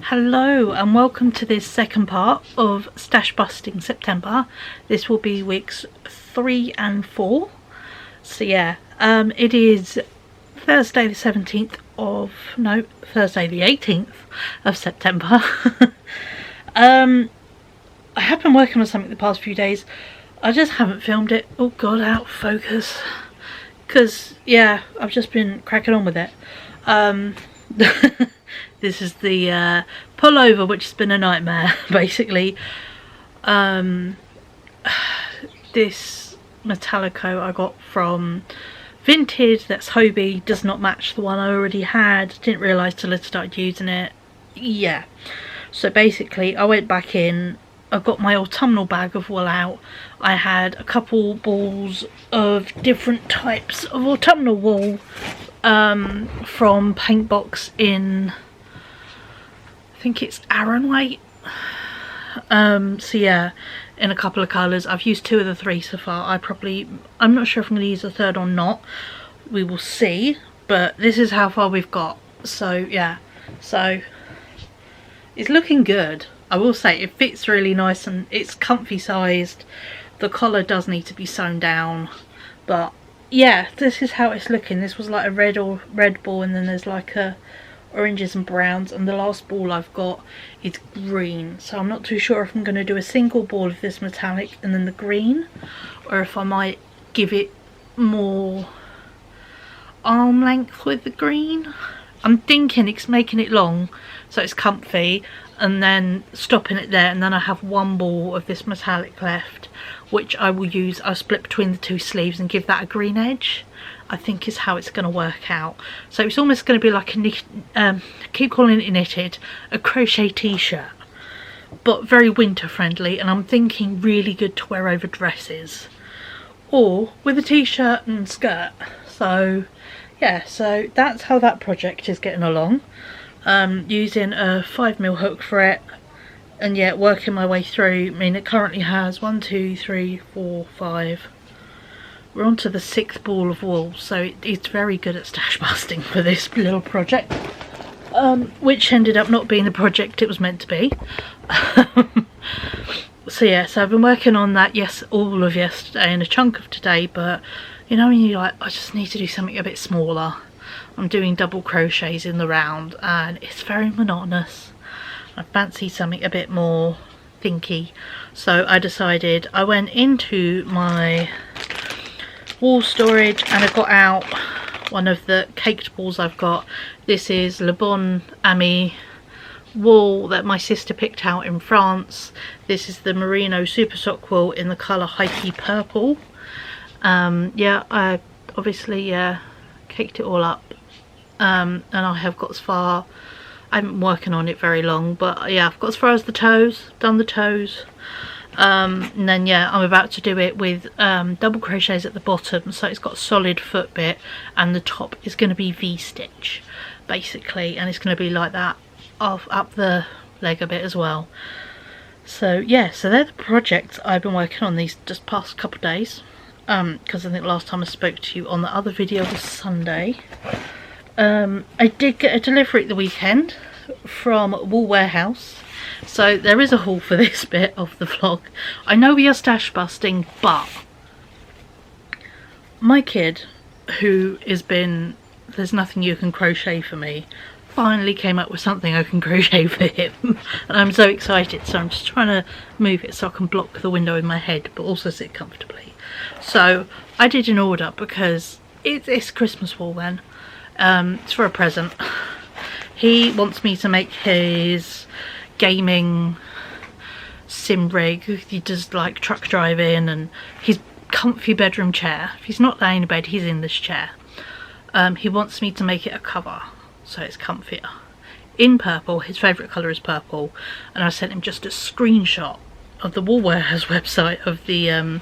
Hello and welcome to this second part of Stash Busting September. This will be weeks 3 and 4. So yeah, it is Thursday the 17th of, no, Thursday the 18th of September. I have been working on something the past few days. I just haven't filmed it. Oh god, out of focus. Because, yeah, I've just been cracking on with it. This is the pullover, which has been a nightmare, basically. This Metallico I got from Vintage, that's Hobie, does not match the one I already had. Didn't realise till I started using it. Yeah. So basically, I went back in, I got my autumnal bag of wool out. I had a couple balls of different types of autumnal wool from Paintbox in, I think it's Aran weight. So yeah, in a couple of colours. I've used 2 of the 3 so far. I'm not sure if I'm going to use a third or not. We will see. But this is how far we've got. So yeah, so it's looking good. I will say it fits really nice and it's comfy sized. The collar does need to be sewn down, but yeah, this is how it's looking. This was like a red ball, and then there's like a oranges and browns, and the last ball I've got is green. So I'm not too sure if I'm going to do a single ball of this metallic and then the green, or if I might give it more arm length with the green. I'm thinking it's making it long so it's comfy, and then stopping it there, and then I have one ball of this metallic left, which I will use. I'll split between the 2 sleeves and give that a green edge, I think is how it's going to work out. So it's almost going to be like a keep calling it knitted, a crochet t-shirt, but very winter friendly, and I'm thinking really good to wear over dresses or with a t-shirt and skirt. So yeah, so that's how that project is getting along. Using a 5mm hook for it, and yeah, working my way through. I mean, it currently has 1, 2, 3, 4, 5. We're on to the 6th ball of wool, so it's very good at stash busting for this little project, which ended up not being the project it was meant to be. So yeah, so I've been working on that, yes, all of yesterday and a chunk of today, but you know when you're like, I just need to do something a bit smaller. I'm doing double crochets in the round and it's very monotonous. I fancy something a bit more thinky, so I decided, I went into my wall storage and I got out one of the caked balls I've got. This is Le Bon Ami wool that my sister picked out in France. This is the merino super sock wool in the colour Hikey Purple. Yeah, I obviously caked it all up, and I have got as far, I haven't been working on it very long, but yeah, I've got as far as the toes, done the toes, and then yeah, I'm about to do it with double crochets at the bottom, so it's got a solid foot bit, and the top is going to be V-stitch basically, and it's going to be like that up the leg a bit as well. So yeah, so they're the projects I've been working on these just past couple of days, because I think last time I spoke to you on the other video was Sunday. I did get a delivery at the weekend from Wool Warehouse, so there is a haul for this bit of the vlog. I know we are stash busting, but my kid, who has been, there's nothing you can crochet for me, finally came up with something I can crochet for him. And I'm so excited, so I'm just trying to move it so I can block the window in my head but also sit comfortably. So I did an order because it's Christmas wool then. It's for a present. He wants me to make his gaming sim rig. He does like truck driving, and his comfy bedroom chair. If he's not laying in bed, he's in this chair. He wants me to make it a cover so it's comfier. In purple, his favourite colour is purple, and I sent him just a screenshot of the Wool Warehouse website of the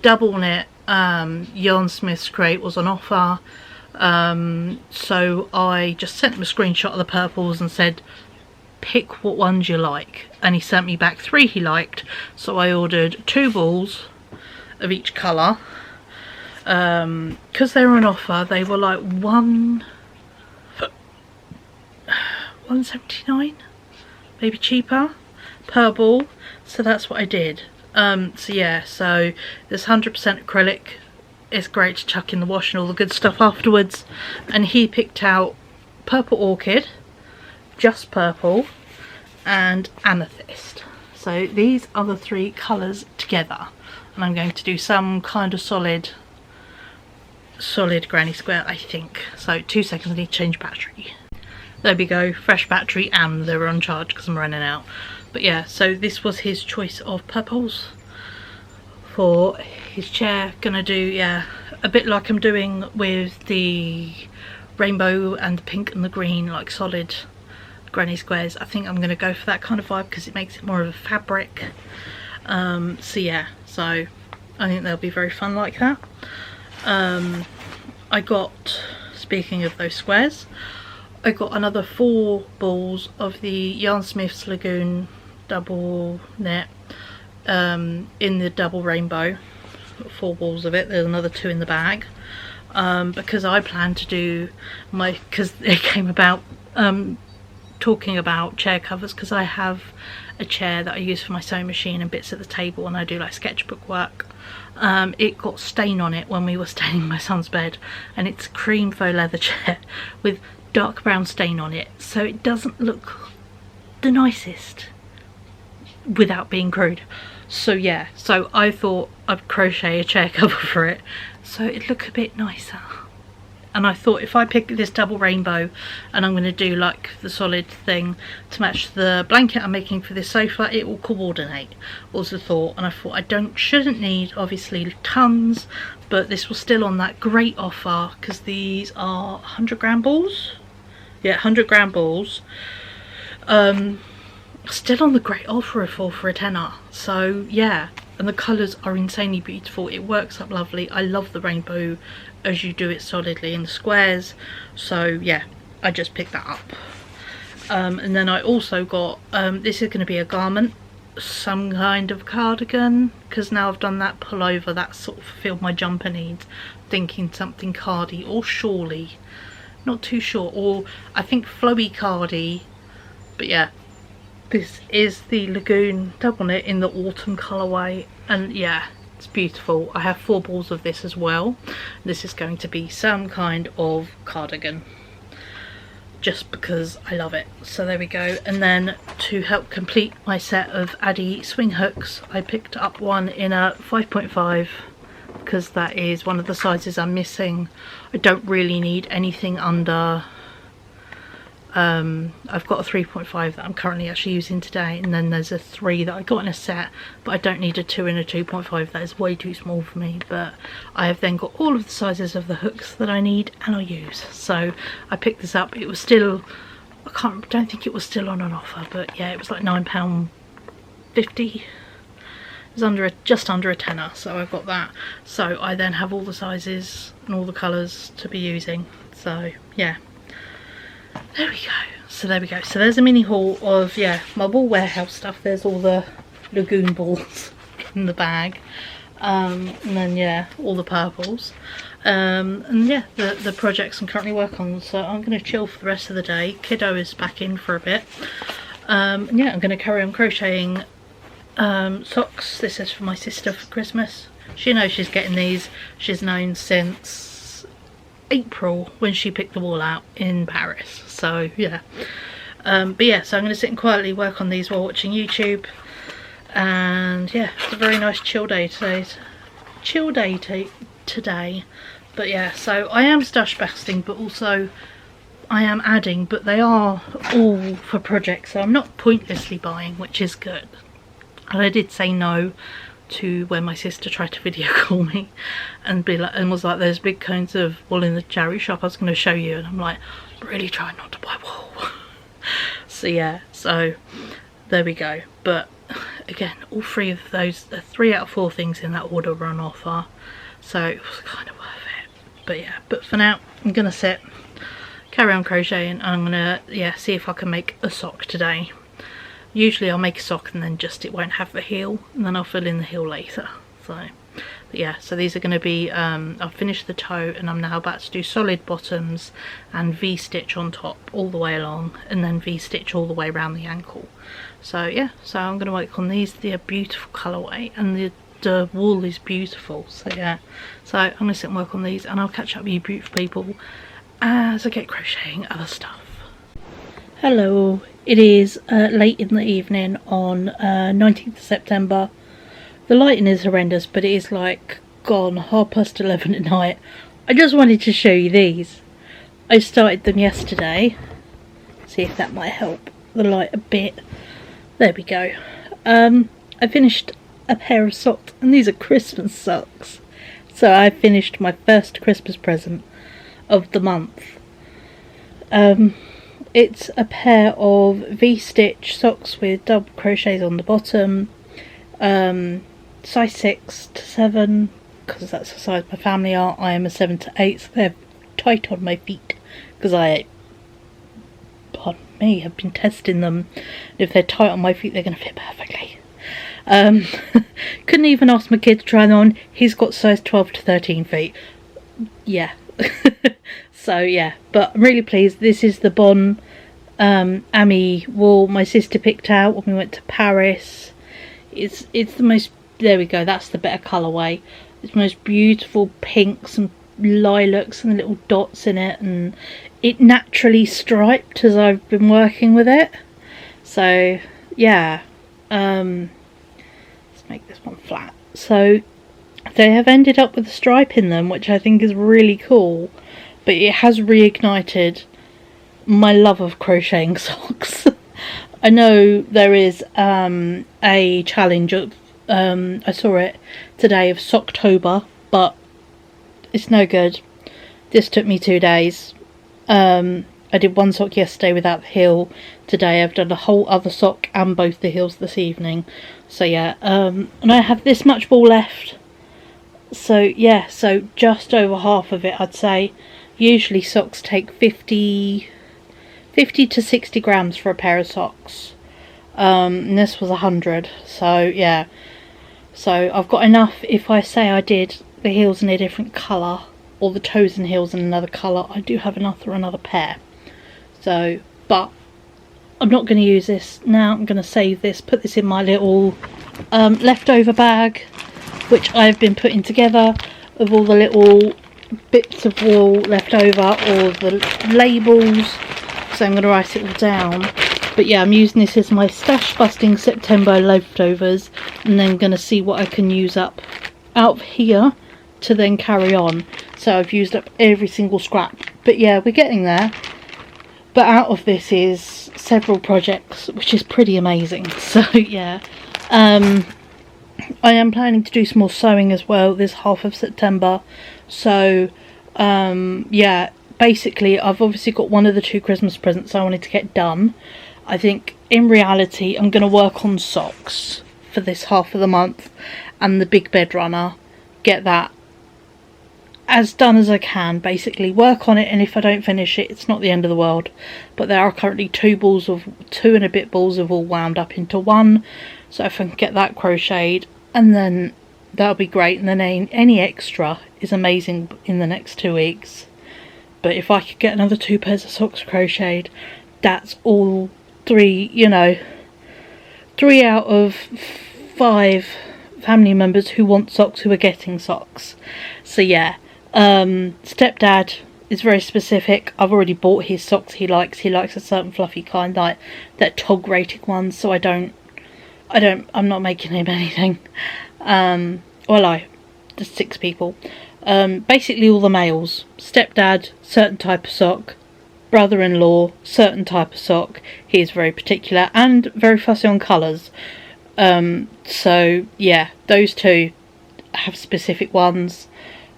double knit Yarn Smith's crate was on offer. So I just sent him a screenshot of the purples and said, pick what ones you like, and he sent me back 3 he liked, so I ordered 2 balls of each colour. Because they were on offer, they were like £1.79. maybe cheaper per ball, so that's what I did. So yeah, so there's 100% acrylic. It's great to chuck in the wash and all the good stuff afterwards. And he picked out purple orchid, just purple, and amethyst. So these are the three colours together, and I'm going to do some kind of solid granny square, I think. So 2 seconds, I need to change battery. There we go, fresh battery, and they were on charge because I'm running out. But yeah, so this was his choice of purples for his chair. Gonna do, yeah, a bit like I'm doing with the rainbow and the pink and the green, like solid granny squares. I think I'm going to go for that kind of vibe because it makes it more of a fabric. So yeah, so I think they'll be very fun like that. I got, speaking of those squares, I got another 4 balls of the Yarn Smith's Lagoon double knit in the double rainbow. 4 balls of it. There's another 2 in the bag, because I plan to do my, because it came about talking about chair covers, because I have a chair that I use for my sewing machine and bits at the table, and I do like sketchbook work. It got stain on it when we were staining my son's bed, and it's a cream faux leather chair with dark brown stain on it, so it doesn't look the nicest without being crude. So yeah, so I thought I'd crochet a chair cover for it so it'd look a bit nicer. And I thought if I pick this double rainbow and I'm going to do like the solid thing to match the blanket I'm making for this sofa, it will coordinate, was the thought. And I thought I shouldn't need obviously tons, but this was still on that great offer because these are 100 gram balls. Yeah, 100 gram balls. Still on the great offer of 4 for a tenner. So yeah, and the colours are insanely beautiful. It works up lovely. I love the rainbow as you do it solidly in the squares. So yeah, I just picked that up. And then I also got, this is going to be a garment, some kind of cardigan, because now I've done that pullover, that sort of fulfilled my jumper needs. Thinking something cardi or shawly, not too sure, or I think flowy cardi. But yeah, this is the Lagoon double knit in the autumn colourway, and yeah, it's beautiful. I have 4 balls of this as well. This is going to be some kind of cardigan, just because I love it. So there we go. And then to help complete my set of Addy swing hooks, I picked up one in a 5.5 because that is one of the sizes I'm missing. I don't really need anything under, I've got a 3.5 that I'm currently actually using today, and then there's a 3 that I got in a set, but I don't need a 2 and a 2.5. That is way too small for me. But I have then got all of the sizes of the hooks that I need and I use. So I picked this up. It was still, don't think it was still on an offer, but yeah, it was like £9.50. It was just under a tenner, so I've got that. So I then have all the sizes and all the colours to be using. So yeah, there we go. So there we go. So there's a mini haul of, yeah, my ball warehouse stuff. There's all the Lagoon balls in the bag, and then yeah, all the purples, and yeah, the projects I'm currently working on. So I'm going to chill for the rest of the day. Kiddo is back in for a bit, and yeah, I'm going to carry on crocheting socks. This is for my sister for Christmas. She knows she's getting these. She's known since April when she picked the wall out in Paris. So yeah, but yeah, so I'm going to sit and quietly work on these while watching YouTube. And yeah, it's a very nice chill day today. But yeah, so I am stash busting, but also I am adding, but they are all for projects, so I'm not pointlessly buying, which is good. And I did say no to when my sister tried to video call me and be like, and was like, there's big cones of wool in the charity shop, I was going to show you, and I'm like, really trying not to buy wool. So yeah, so there we go. But again, all 3 of those, 3 out of 4 things in that order were on offer, so it was kind of worth it. But yeah, but for now I'm gonna sit, carry on crocheting, and I'm gonna, yeah, see if I can make a sock today. Usually I'll make a sock and then just it won't have the heel, and then I'll fill in the heel later. So But yeah, so these are going to be, I've finished the toe and I'm now about to do solid bottoms and V-stitch on top all the way along, and then V-stitch all the way around the ankle. So yeah, so I'm going to work on these. They're a beautiful colourway and the wool is beautiful. So yeah, so I'm going to sit and work on these, and I'll catch up with you beautiful people as I get crocheting other stuff. Hello, it is late in the evening on 19th of September. The lighting is horrendous, but it is like gone 11:30 at night. I just wanted to show you these. I started them yesterday. See if that might help the light a bit. There we go. I finished a pair of socks, and these are Christmas socks. So I finished my first Christmas present of the month. It's a pair of V-stitch socks with double crochets on the bottom. Size 6 to 7, because that's the size my family are. I am a 7 to 8, so they're tight on my feet, because I, pardon me, have been testing them. If they're tight on my feet, they're going to fit perfectly. Couldn't even ask my kid to try them on. He's got size 12 to 13 feet. Yeah. So yeah, but I'm really pleased. This is the Bon Ami wool my sister picked out when we went to Paris. It's the most, there we go, that's the better colourway. It's the most beautiful pinks and lilacs and little dots in it, and it naturally striped as I've been working with it. So yeah, let's make this one flat. So they have ended up with a stripe in them, which I think is really cool, but it has reignited my love of crocheting socks. I know there is a challenge of, I saw it today, of Socktober, but it's no good. This took me 2 days. I did one sock yesterday without the heel. Today I've done a whole other sock and both the heels this evening. So yeah, and I have this much wool left. So yeah, so just over half of it, I'd say. Usually socks take 50 to 60 grams for a pair of socks. And this was 100. So yeah, so I've got enough. If I say I did the heels in a different colour, or the toes and heels in another colour, I do have enough for another pair. So, but I'm not going to use this now. I'm going to save this, put this in my little leftover bag, which I've been putting together, of all the little bits of wool left over, or the labels. So I'm going to write it all down. But yeah, I'm using this as my stash busting September leftovers, and then going to see what I can use up out of here to then carry on. So I've used up every single scrap. But yeah, we're getting there. But out of this is several projects, which is pretty amazing. So yeah, I am planning to do some more sewing as well this half of September. So yeah, basically I've obviously got one of the 2 Christmas presents I wanted to get done. I think in reality I'm going to work on socks for this half of the month, and the big bed runner, get that as done as I can, basically work on it, and if I don't finish it, it's not the end of the world. But there are currently 2 and a bit balls of wool wound up into one, so if I can get that crocheted, and then that'll be great, and then any extra is amazing in the next 2 weeks. But if I could get another 2 pairs of socks crocheted, that's all 3, you know, 3 out of 5 family members who want socks who are getting socks. So yeah, stepdad is very specific. I've already bought his socks he likes. He likes a certain fluffy kind, like that tog rated ones, so I'm not making him anything. Well, there's 6 people. Basically all the males. Stepdad, certain type of sock. Brother-in-law, certain type of sock. He is very particular and very fussy on colours. So yeah, those 2 have specific ones.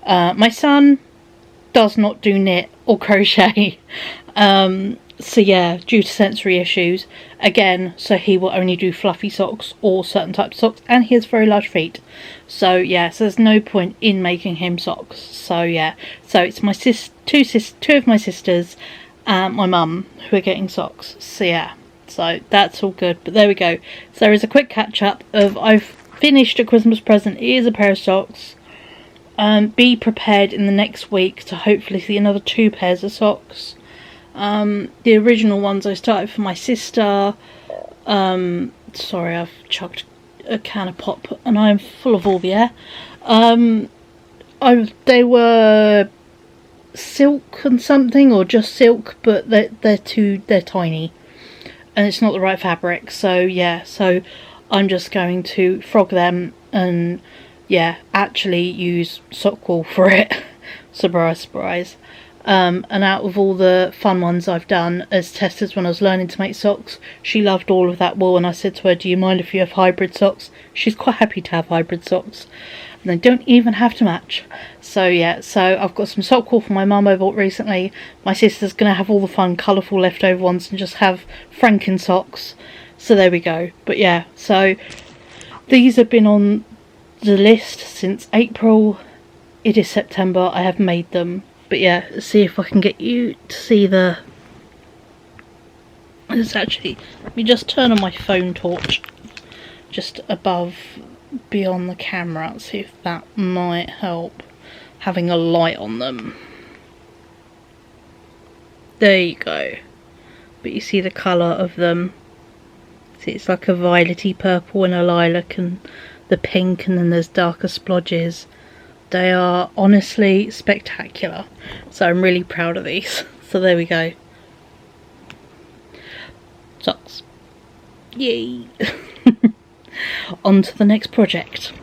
My son does not do knit or crochet. So yeah, due to sensory issues, again, so he will only do fluffy socks or certain types of socks, and he has very large feet. So yeah, so there's no point in making him socks. So yeah, so it's my 2 of my sisters and my mum who are getting socks. So yeah, so that's all good. But there we go. So there is a quick catch up of, I've finished a Christmas present. It is a pair of socks. Be prepared in the next week to hopefully see another 2 pairs of socks. The original ones I started for my sister. Sorry, I've chugged a can of pop and I'm full of all the air. They were silk and something, or just silk, but they're tiny and it's not the right fabric. So yeah, so I'm just going to frog them and yeah, actually use sock wool for it. Surprise, surprise. And out of all the fun ones I've done as testers when I was learning to make socks, she loved all of that wool, and I said to her, do you mind if you have hybrid socks? She's quite happy to have hybrid socks, and they don't even have to match. So yeah, so I've got some sock wool for my mum I bought recently. My sister's going to have all the fun colourful leftover ones and just have Franken socks. So there we go. But yeah, so these have been on the list since April. It is September, I have made them. But yeah, let's see if I can get you to see the... It's actually... Let me just turn on my phone torch just above, beyond the camera. See if that might help, having a light on them. There you go. But you see the colour of them. See, it's like a violety purple and a lilac and the pink, and then there's darker splodges. They are honestly spectacular, so I'm really proud of these. So there we go. Socks. Yay! On to the next project.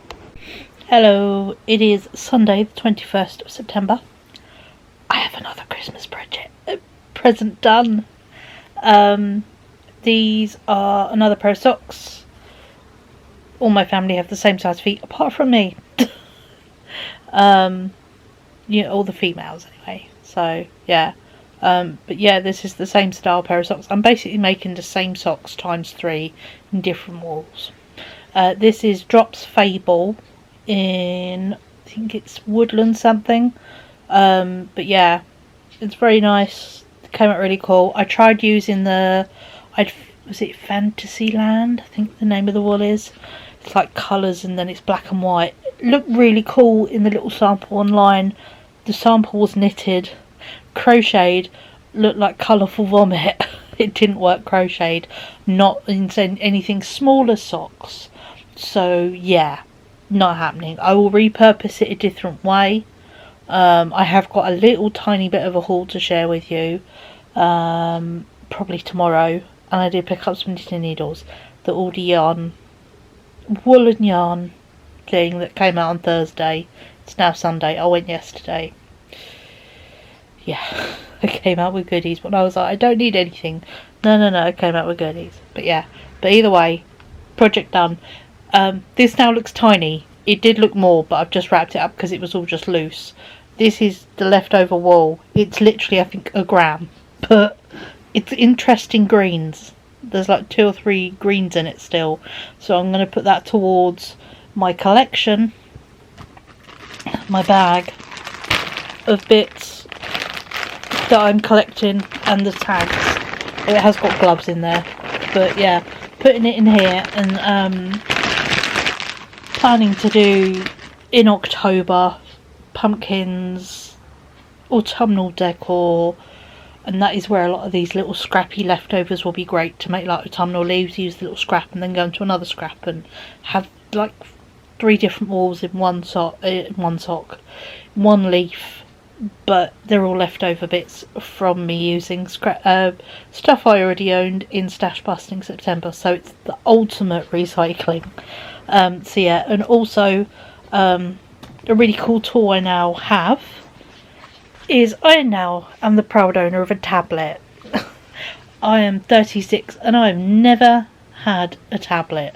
Hello, it is Sunday the 21st of September. I have another Christmas present done. These are another pair of socks. All my family have the same size feet apart from me. You know, all the females anyway, so yeah. But yeah, this is the same style pair of socks. I'm basically making the same socks times 3 in different wools. This is Drops Fable in, I think it's Woodland something. But yeah, it's very nice. It came out really cool. I tried using was it Fantasyland, I think the name of the wool is. It's like colours and then it's black and white. It looked really cool in the little sample online. The sample was knitted. Crocheted, looked like colourful vomit. It didn't work crocheted. Not in anything smaller socks. So yeah, not happening. I will repurpose it a different way. I have got a little tiny bit of a haul to share with you. Probably tomorrow. And I did pick up some knitting needles. The Aldi yarn, wool and yarn thing that came out on Thursday. It's now Sunday. I went yesterday. Yeah, I came out with goodies, but I was like, I don't need anything. No, I came out with goodies. But yeah, but either way, project done. This now looks tiny. It did look more, but I've just wrapped it up because it was all just loose. This is the leftover wool. It's literally, I think, a gram, but it's interesting greens. There's like 2 or 3 greens in it still, so I'm going to put that towards my collection, my bag of bits that I'm collecting, and the tags. It has got gloves in there, but yeah, putting it in here, and planning to do in October pumpkins, autumnal decor. And that is where a lot of these little scrappy leftovers will be great to make, like autumnal leaves. Use the little scrap and then go into another scrap and have like 3 different walls in one sock, one leaf. But they're all leftover bits from me using stuff I already owned in Stash Busting September. So it's the ultimate recycling. So yeah, and also a really cool tool I now have is I now am the proud owner of a tablet. I am 36 and I've never had a tablet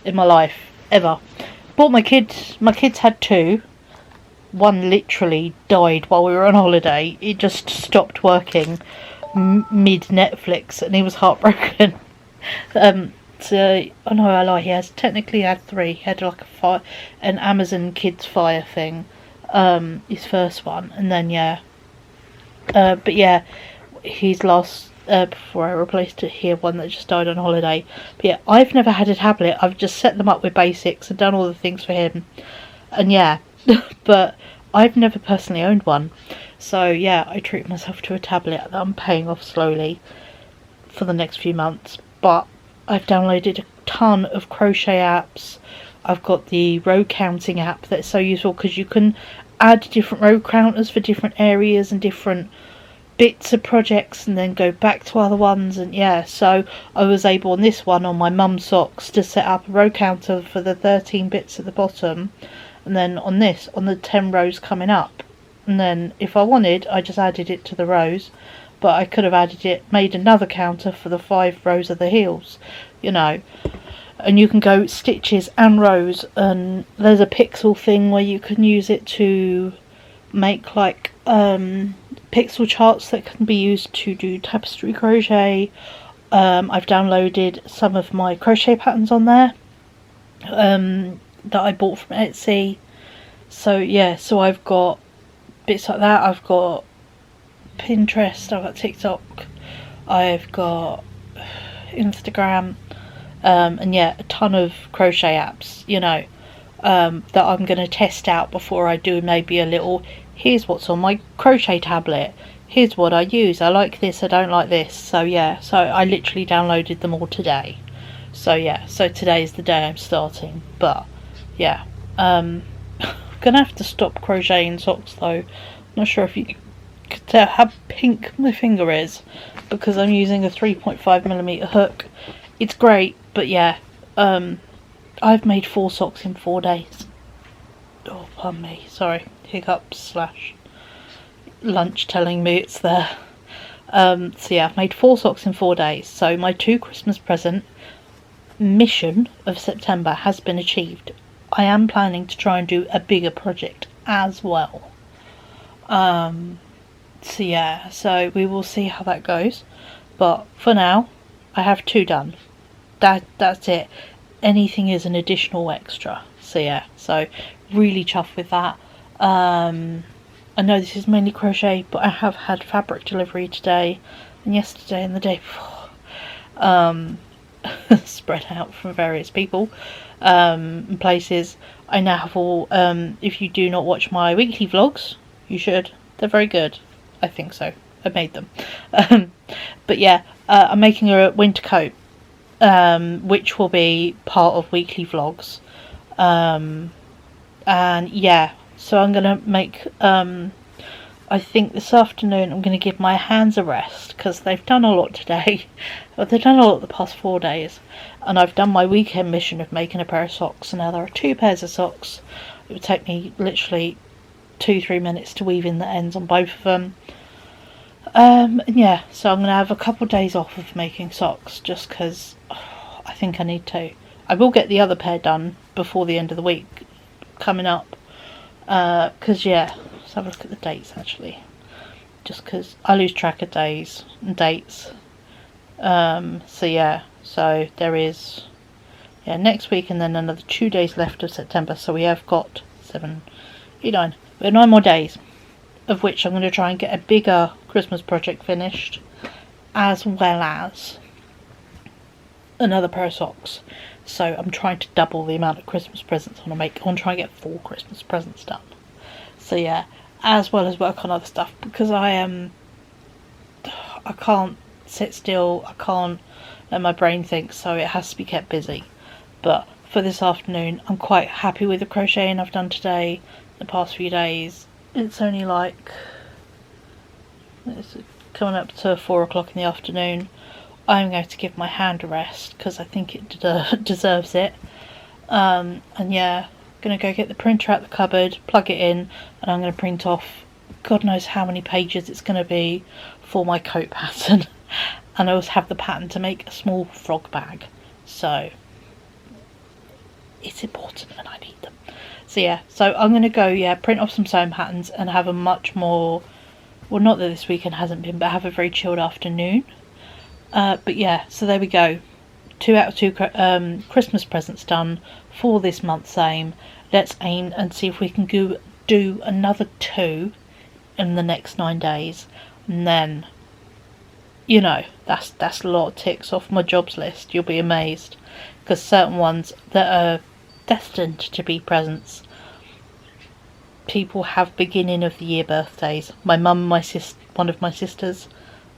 in my life, ever. Bought my kids had 2. One literally died while we were on holiday. It just stopped working mid Netflix and he was heartbroken. So, oh no, I lie, he has technically had 3. He had like an Amazon Kids Fire thing, his first one, and then yeah. But yeah, he's lost before I replaced it here, one that just died on holiday. But yeah, I've never had a tablet. I've just set them up with basics and done all the things for him. And yeah, but I've never personally owned one, so yeah, I treat myself to a tablet that I'm paying off slowly for the next few months. But I've downloaded a ton of crochet apps. I've got the row counting app that's so useful because you can add different row counters for different areas and different bits of projects and then go back to other ones. And yeah, so I was able on this one, on my mum's socks, to set up a row counter for the 13 bits at the bottom, and then on this, on the 10 rows coming up, and then if I wanted, I just added it to the rows. But I could have made another counter for the 5 rows of the heels, you know. And you can go stitches and rows, and there's a pixel thing where you can use it to make like pixel charts that can be used to do tapestry crochet. I've downloaded some of my crochet patterns on there that I bought from Etsy. So yeah, so I've got bits like that. I've got Pinterest, I've got TikTok, I've got Instagram, and yeah, a ton of crochet apps, you know, that I'm going to test out before I do maybe a little, here's what's on my crochet tablet, here's what I use, I like this, I don't like this. So yeah, so I literally downloaded them all today. So yeah, so today is the day I'm starting. But yeah, I'm gonna have to stop crocheting socks though. Not sure if you could tell how pink my finger is because I'm using a 3.5mm hook. It's great, but yeah, I've made 4 socks in 4 days. Oh, pardon me, sorry, hiccups / lunch telling me it's there. So yeah, I've made 4 socks in 4 days. So my 2 Christmas present mission of September has been achieved. I am planning to try and do a bigger project as well. So yeah, so we will see how that goes. But for now, I have 2 done. That's it. Anything is an additional extra. So yeah, so really chuffed with that. I know this is mainly crochet, but I have had fabric delivery today and yesterday and the day before. Spread out from various people and places. I now have all, if you do not watch my weekly vlogs, you should. They're very good. I think so. I made them. But yeah, I'm making a winter coat, which will be part of weekly vlogs. And yeah, so I'm gonna make, I think this afternoon I'm going to give my hands a rest because they've done a lot today. But they've done a lot the past 4 days. And I've done my weekend mission of making a pair of socks. And now there are 2 pairs of socks. It would take me literally 2-3 minutes to weave in the ends on both of them. And yeah, so I'm going to have a couple of days off of making socks just because I think I need to. I will get the other pair done before the end of the week coming up. Because yeah, let's have a look at the dates actually. Just because I lose track of days and dates. So yeah, so there is next week and then another 2 days left of September. So we have got 7, 8, 9. We have 9 more days, of which I'm going to try and get a bigger Christmas project finished, as well as another pair of socks. So I'm trying to double the amount of Christmas presents I want to make. I want to try and get 4 Christmas presents done. So yeah, as well as work on other stuff, because I can't sit still, I can't let my brain think, so it has to be kept busy. But for this afternoon, I'm quite happy with the crocheting I've done today, the past few days. It's only like, it's coming up to 4 o'clock in the afternoon. I'm going to give my hand a rest because I think it deserves it. And yeah, I'm going to go get the printer out the cupboard, plug it in, and I'm going to print off God knows how many pages it's going to be for my coat pattern. And I also have the pattern to make a small frog bag. So it's important and I need them. So yeah, so I'm going to go, print off some sewing patterns and have a much more, well, not that this weekend hasn't been, but have a very chilled afternoon. But yeah, so there we go. 2 out of 2 Christmas presents done for this month's aim. Let's aim and see if we can do another 2 in the next 9 days. And then, you know, that's a lot of ticks off my jobs list. You'll be amazed. Because certain ones that are destined to be presents people have beginning of the year birthdays. My mum, one of my sisters,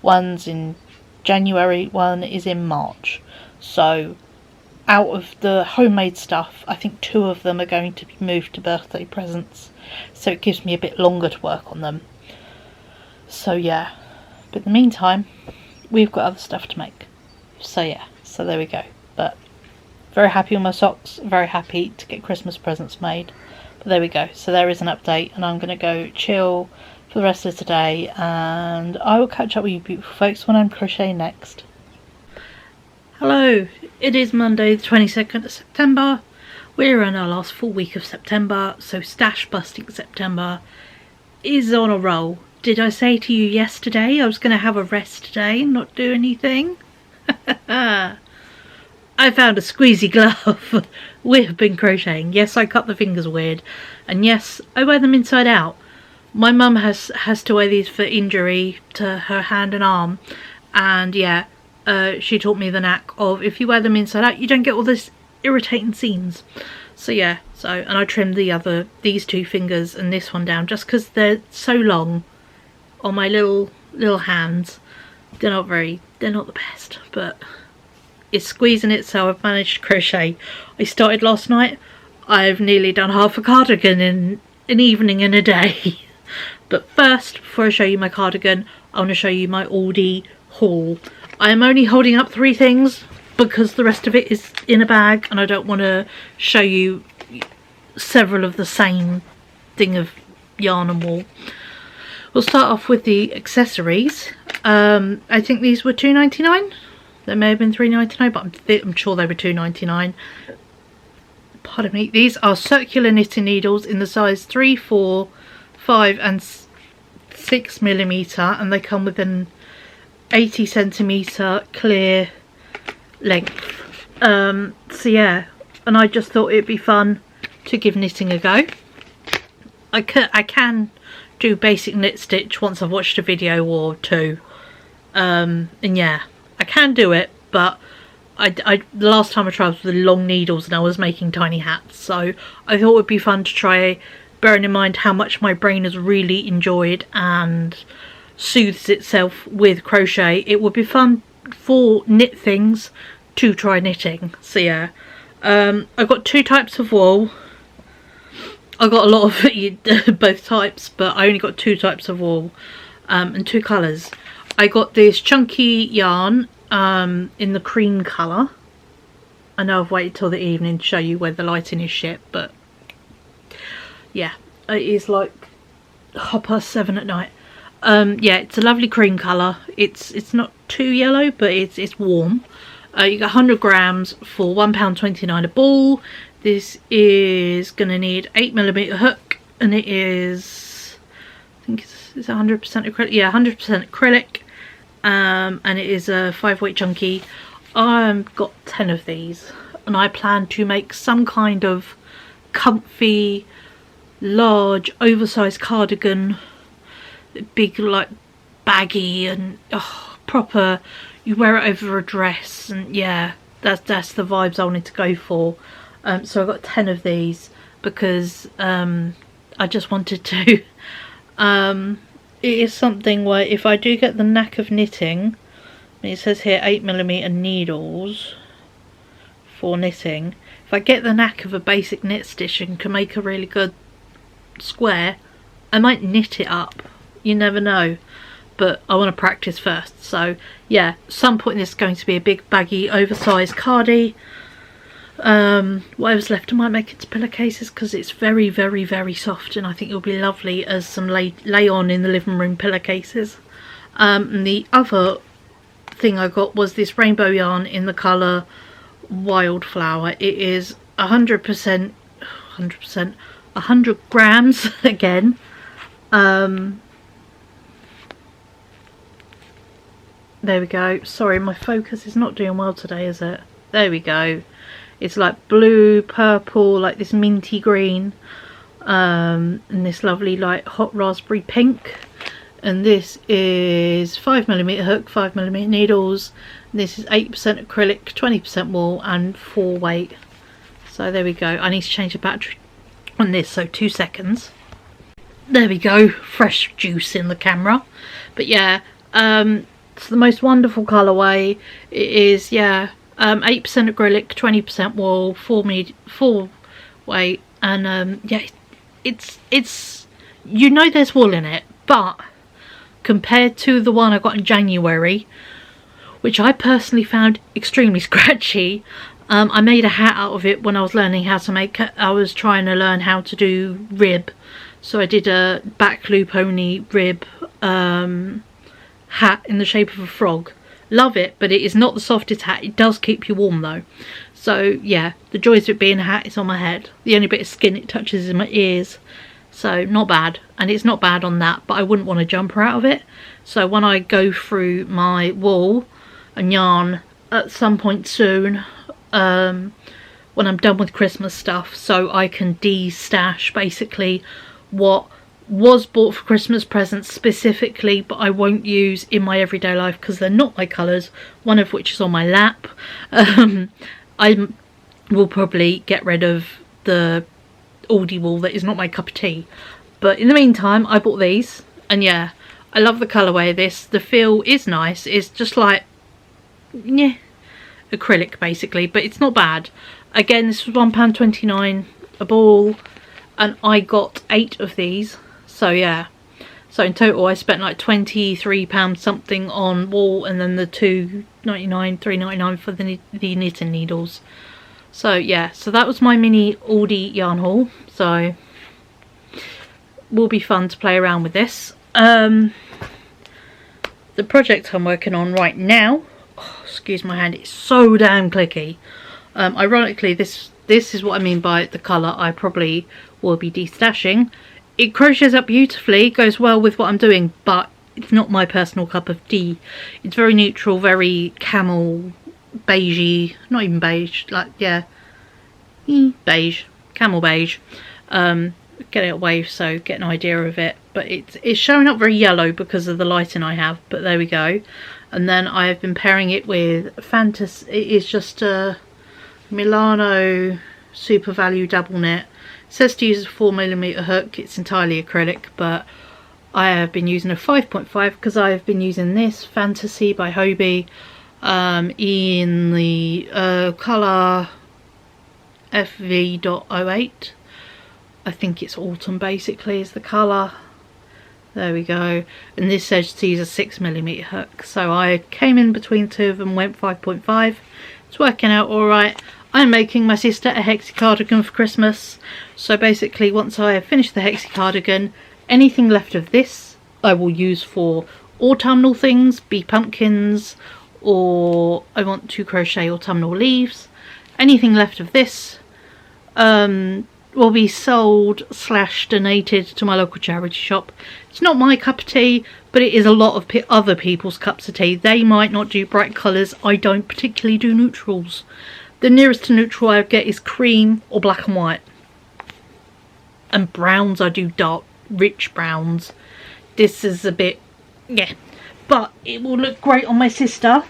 one's in January, one is in March. So out of the homemade stuff, I think 2 of them are going to be moved to birthday presents, so it gives me a bit longer to work on them. So yeah, but in the meantime we've got other stuff to make, so yeah, so there we go. But very happy with my socks, very happy to get Christmas presents made. But there we go, so there is an update, and I'm going to go chill for the rest of today, and I will catch up with you beautiful folks when I'm crocheting next. Hello, it is Monday the 22nd of September. We're in our last full week of September, so stash busting September is on a roll. Did I say to you yesterday I was going to have a rest today and not do anything? I found a squeezy glove. We have been crocheting. Yes, I cut the fingers weird, and yes, I wear them inside out. My mum has to wear these for injury to her hand and arm, and yeah, she taught me the knack of if you wear them inside out, you don't get all this irritating seams. So yeah, and I trimmed these 2 fingers and this one down just because they're so long on my little hands. They're not the best, but it's squeezing it, so I've managed to crochet. I started last night. I've nearly done half a cardigan in an evening and a day. But first, before I show you my cardigan, I want to show you my Aldi haul. I am only holding up 3 things because the rest of it is in a bag, and I don't want to show you several of the same thing of yarn and wool. We'll start off with the accessories. I think these were £2.99. They may have been £3.99, but I'm sure they were £2.99. Pardon me. These are circular knitting needles in the size 3, 4, 5 and 6mm, and they come with an 80cm clear length. So yeah, and I just thought it'd be fun to give knitting a go. I can do basic knit stitch once I've watched a video or 2, and yeah, I can do it, but the last time I tried was with long needles and I was making tiny hats, so I thought it would be fun to try, bearing in mind how much my brain has really enjoyed and soothes itself with crochet. It would be fun for knit things to try knitting. So yeah, I've got 2 types of wool. I got a lot of both types, but I only got 2 types of wool, and 2 colours. I got this chunky yarn in the cream colour. I know I've waited till the evening to show you where the lighting is shit, but yeah, it is like 7:30 at night. Yeah, it's a lovely cream colour. It's not too yellow, but it's warm. You get 100 grams for £1.29 a ball. This is going to need 8mm hook, and it is, I think it's 100% acrylic. Yeah, 100% acrylic. And it is a 5-weight chunky. I've got 10 of these, and I plan to make some kind of comfy, large, oversized cardigan, big, like baggy and proper. You wear it over a dress, and yeah, that's the vibes I wanted to go for. So I got 10 of these because I just wanted to. It is something where if I do get the knack of knitting, it says here 8mm needles for knitting. If I get the knack of a basic knit stitch and can make a really good square, I might knit it up. You never know, but I want to practice first. So yeah, at some point this is going to be a big baggy oversized cardi. Whatever's left I might make it to pillowcases because it's very, very, very soft, and I think it'll be lovely as some lay on in the living room pillowcases. And the other thing I got was this rainbow yarn in the colour Wildflower. It is 100% 100 grams again. There we go. Sorry, my focus is not doing well today, is it? There we go. It's like blue, purple, like this minty green, and this lovely like hot raspberry pink. And this is 5mm hook, 5mm needles. This is 8% acrylic, 20% wool, and 4 weight. So there we go. I need to change the battery on this, so 2 seconds. There we go, fresh juice in the camera. But yeah, it's the most wonderful colourway. It is, yeah, 8% acrylic, 20% wool, 4 weight, and yeah, it's you know there's wool in it, but compared to the one I got in January, which I personally found extremely scratchy, I made a hat out of it when I was learning how to make it. I was trying to learn how to do rib, so I did a back loop only rib hat in the shape of a frog. Love it, but it is not the softest hat. It does keep you warm though. So yeah, the joys of it being a hat is on my head. The only bit of skin it touches is in my ears. So not bad, and it's not bad on that, but I wouldn't want a jumper out of it. So when I go through my wool and yarn at some point soon, when I'm done with Christmas stuff, so I can de-stash basically what was bought for Christmas presents specifically, but I won't use in my everyday life because they're not my colours, one of which is on my lap. I will probably get rid of the Aldi wool that is not my cup of tea, but in the meantime I bought these, and yeah, I love the colourway of this. The feel is nice. It's just like, yeah, acrylic basically, but it's not bad. Again, this was £1.29 a ball, and I got 8 of these. So yeah, so in total I spent like £23 something on wool, and then the £2.99, £3.99 for the knitting needles. So yeah, so that was my mini Aldi yarn haul. So will be fun to play around with this. The project I'm working on right now, oh, excuse my hand, it's so damn clicky. Ironically, this is what I mean by the colour I probably will be de-stashing. It crochets up beautifully, goes well with what I'm doing, but it's not my personal cup of tea. It's very neutral, very camel beigey, not even beige, like, yeah, beige, camel beige. Get it away so get an idea of it, but it's showing up very yellow because of the lighting I have, but there we go. And then I have been pairing it with Fantasy. It is just a Milano Super Value double knit. It says to use a 4mm hook. It's entirely acrylic, but I have been using a 5.5 because I have been using this Fantasy by Hobie in the colour FV.08. I think it's autumn basically is the colour. There we go. And this says to use a 6mm hook. So I came in between two of them, went 5.5. It's working out alright. I'm making my sister a hexi cardigan for Christmas. So basically once I have finished the hexi cardigan, anything left of this I will use for autumnal things, be pumpkins, or I want to crochet autumnal leaves. Anything left of this will be sold / donated to my local charity shop. It's not my cup of tea, but it is a lot of other people's cups of tea. They might not do bright colours. I don't particularly do neutrals. The nearest to neutral I get is cream or black and white. And browns I do dark, rich browns. This is a bit, yeah. But it will look great on my sister,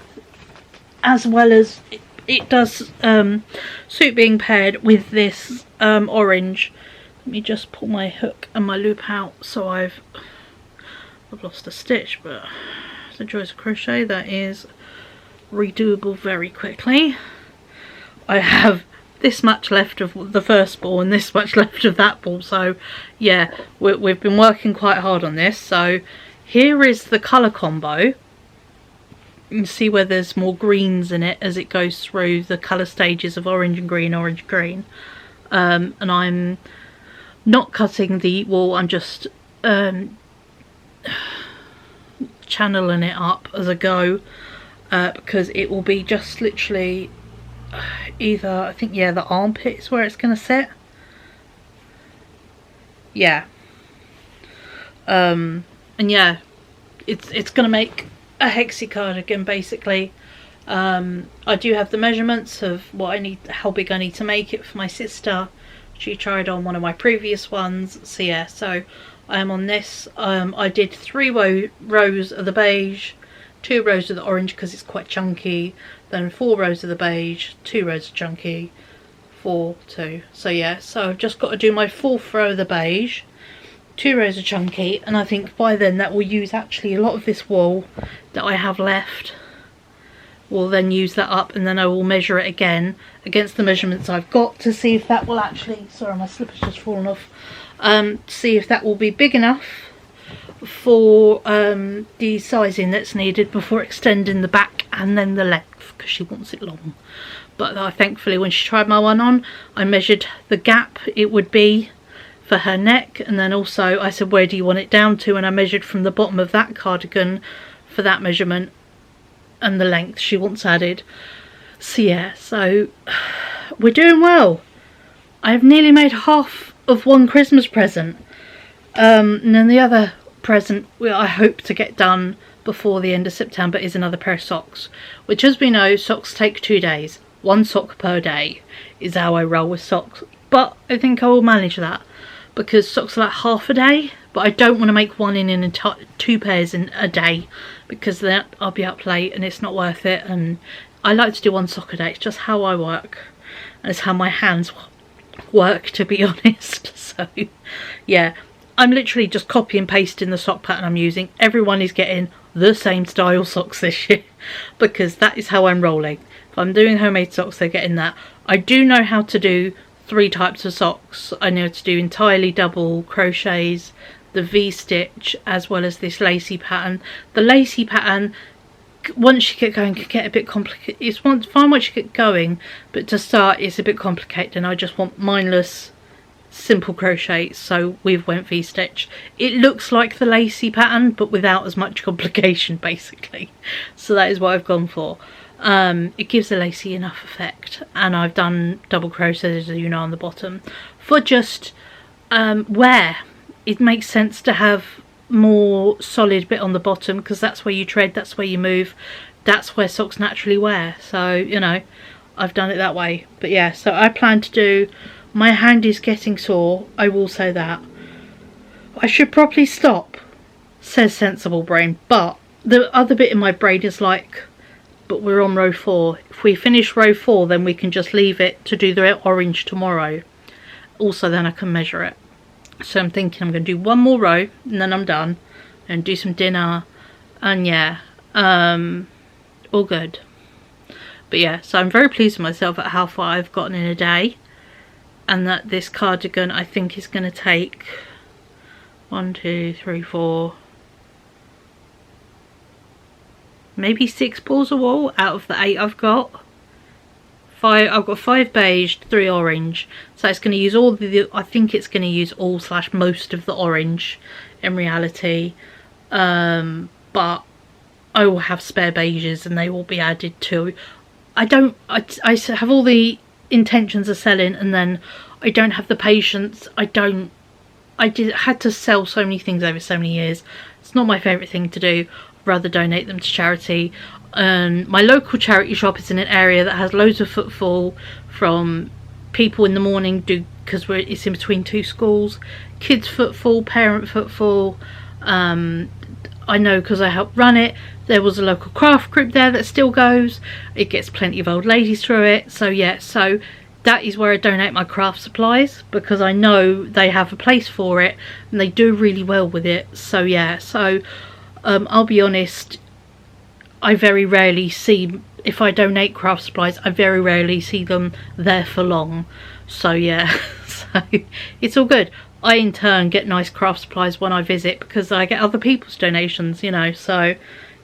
as well as it does suit being paired with this orange. Let me just pull my hook and my loop out. So I've lost a stitch, but the joys of crochet, that is redoable very quickly. I have this much left of the first ball and this much left of that ball, so yeah, we've been working quite hard on this. So here is the colour combo. You can see where there's more greens in it as it goes through the colour stages of orange and green, orange, green. And I'm not cutting the wool, I'm just channeling it up as I go, because it will be just literally either, I think, yeah, the armpit is where it's going to sit. Yeah. And yeah, it's going to make a hexi cardigan basically. I do have the measurements of what I need, how big I need to make it for my sister. She tried on one of my previous ones, so yeah, so I am on this. I did 3 rows of the beige, 2 rows of the orange because it's quite chunky, then 4 rows of the beige, 2 rows of chunky, 4, 2. So yeah, so I've just got to do my 4th row of the beige, 2 rows are chunky, and I think by then that will use actually a lot of this wool that I have left. We'll then use that up, and then I will measure it again against the measurements I've got to see if that will actually, sorry my slipper's just fallen off, see if that will be big enough for the sizing that's needed before extending the back and then the length, because she wants it long. But thankfully when she tried my one on, I measured the gap it would be for her neck, and then also I said, where do you want it down to, and I measured from the bottom of that cardigan for that measurement and the length she wants added. So yeah, so we're doing well. I have nearly made half of one Christmas present, and then the other present I hope to get done before the end of September is another pair of socks, which, as we know, socks take 2 days. 1 sock per day is how I roll with socks, but I think I will manage that because socks are like half a day, but I don't want to make one in 2 pairs in a day, because then I'll be up late and it's not worth it. And I like to do 1 sock a day. It's just how I work, and it's how my hands work, to be honest. So yeah, I'm literally just copy and pasting the sock pattern I'm using. Everyone is getting the same style socks this year because that is how I'm rolling. If I'm doing homemade socks, they're getting that. I do know how to do 3 types of socks. I know to do entirely double crochets, the V-stitch, as well as this lacy pattern. The lacy pattern, once you get going, can get a bit complicated. It's fine once you get going, but to start it's a bit complicated, and I just want mindless simple crochet, so we've went V-stitch. It looks like the lacy pattern but without as much complication, basically. So that is what I've gone for. It gives the lacy enough effect, and I've done double crochets, as you know, on the bottom for just wear. It makes sense to have more solid bit on the bottom because that's where you tread, that's where you move, that's where socks naturally wear. So, you know, I've done it that way. But yeah, so I plan to do, my hand is getting sore, I will say that. I should probably stop, says sensible brain, but the other bit in my brain is like, but we're on row 4. If we finish row 4, then we can just leave it to do the orange tomorrow. Also, then I can measure it. So I'm thinking I'm going to do 1 more row and then I'm done, and do some dinner, and yeah, all good. But yeah, so I'm very pleased with myself at how far I've gotten in a day, and that this cardigan I think is going to take 1, 2, 3, 4, maybe 6 balls of wool out of the 8 I've got. I've got 5 beige, 3 orange, so it's going to use all the, I think it's going to use all / most of the orange in reality, but I will have spare beiges and they will be added to. I have all the intentions of selling, and then I don't have the patience. I had to sell so many things over so many years. It's not my favourite thing to do. I'd rather donate them to charity. My local charity shop is in an area that has loads of footfall from people in the morning, because it's in between 2 schools. Kids footfall, parent footfall. I know because I helped run it. There was a local craft group there that still goes. It gets plenty of old ladies through it. So yeah, so that is where I donate my craft supplies, because I know they have a place for it and they do really well with it. So yeah, so I'll be honest, I very rarely see, if I donate craft supplies, I very rarely see them there for long. So yeah, so it's all good. I in turn get nice craft supplies when I visit because I get other people's donations, you know. So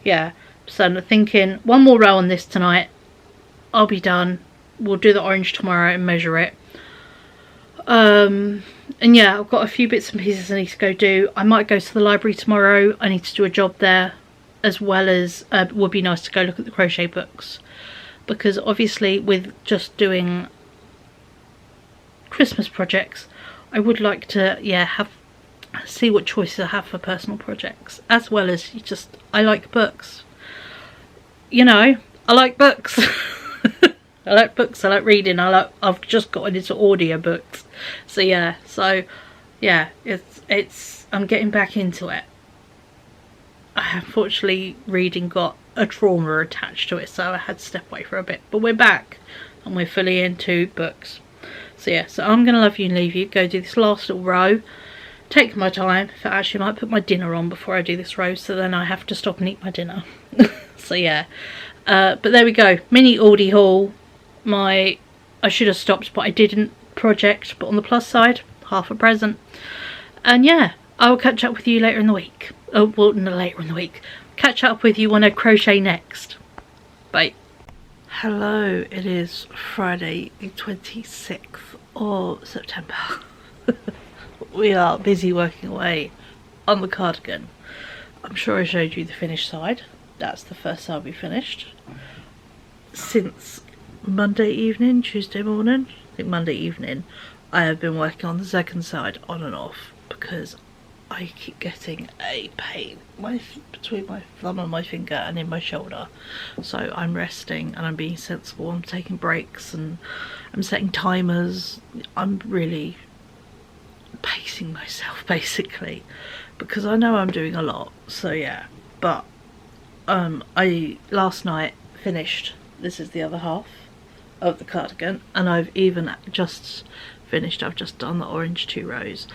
yeah, so I'm thinking 1 more row on this tonight, I'll be done. We'll do the orange tomorrow and measure it. And yeah, I've got a few bits and pieces I need to go do. I might go to the library tomorrow. I need to do a job there, as well as it would be nice to go look at the crochet books, because obviously with just doing Christmas projects, I would like to, yeah, see what choices I have for personal projects, as well as just, I like books, you know, I like books. I like books, I like reading, I've just gotten into audiobooks. So yeah, I'm getting back into it. Unfortunately, reading got a trauma attached to it, so I had to step away for a bit, but we're back and we're fully into books. So yeah, so I'm gonna love you and leave you, go do this last little row, take my time. I actually might put my dinner on before I do this row, so then I have to stop and eat my dinner. So yeah, but there we go, mini Aldi haul. I should have stopped, but I didn't, project, but on the plus side, half a present. And yeah, I will catch up with you later in the week. Oh, well, no, later in the week. Catch up with you when I crochet next. Bye. Hello, it is Friday the 26th of September. We are busy working away on the cardigan. I'm sure I showed you the finished side. That's the first side we finished. Since Monday evening, Tuesday morning, I think Monday evening, I have been working on the second side on and off because I keep getting a pain between my thumb and my finger and in my shoulder. So I'm resting and I'm being sensible. I'm taking breaks and I'm setting timers. I'm really pacing myself basically because I know I'm doing a lot. So yeah, but I last night finished, this is the other half of the cardigan, and I've even just finished, I've just done the orange 2 rows,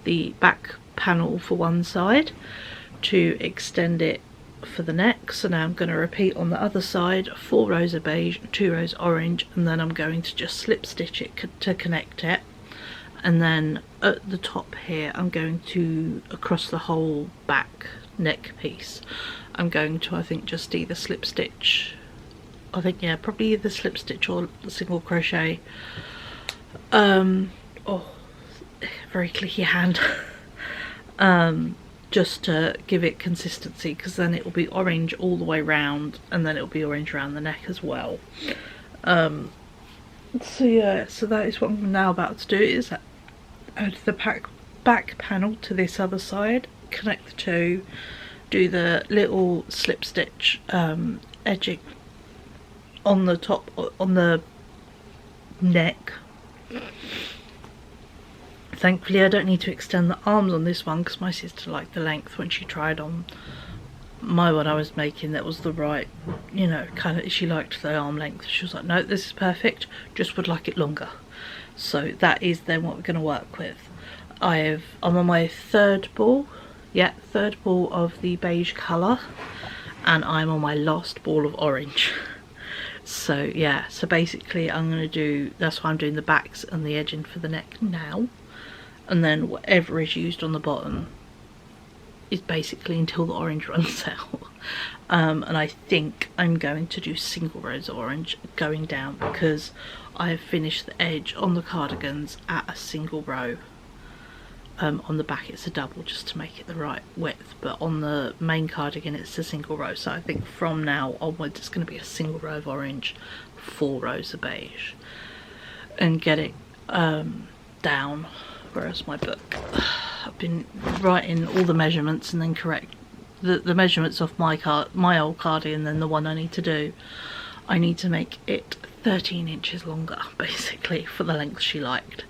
the back panel for one side to extend it for the neck. So now I'm going to repeat on the other side, 4 rows of beige, 2 rows orange, and then I'm going to just slip stitch it to connect it. And then at the top here I'm going to, across the whole back neck piece, I'm going to, I think, just either slip stitch, I think, yeah, probably either slip stitch or single crochet. Oh, very clicky hand. Just to give it consistency, because then it will be orange all the way round and then it will be orange around the neck as well. So yeah, so that is what I'm now about to do, is add the back panel to this other side, connect the two, do the little slip stitch edging on the top, on the neck. Thankfully I don't need to extend the arms on this one because my sister liked the length when she tried on my one I was making. That was the right, you know, kind of, she liked the arm length. She was like, no, this is perfect, just would like it longer. So that is then what we're going to work with. I'm on my third ball, yeah, third ball of the beige colour, and I'm on my last ball of orange. So yeah, so basically I'm going to do, that's why I'm doing the backs and the edging for the neck now, and then whatever is used on the bottom is basically until the orange runs out. And I think I'm going to do single rows of orange going down because I have finished the edge on the cardigans at a single row. On the back it's a double just to make it the right width, but on the main cardigan it's a single row. So I think from now onwards it's going to be a single row of orange, 4 rows of beige, and get it down. Whereas my book, I've been writing all the measurements and then correct the measurements of my old cardigan, and then the one I need to do, I need to make it 13 inches longer basically for the length she liked,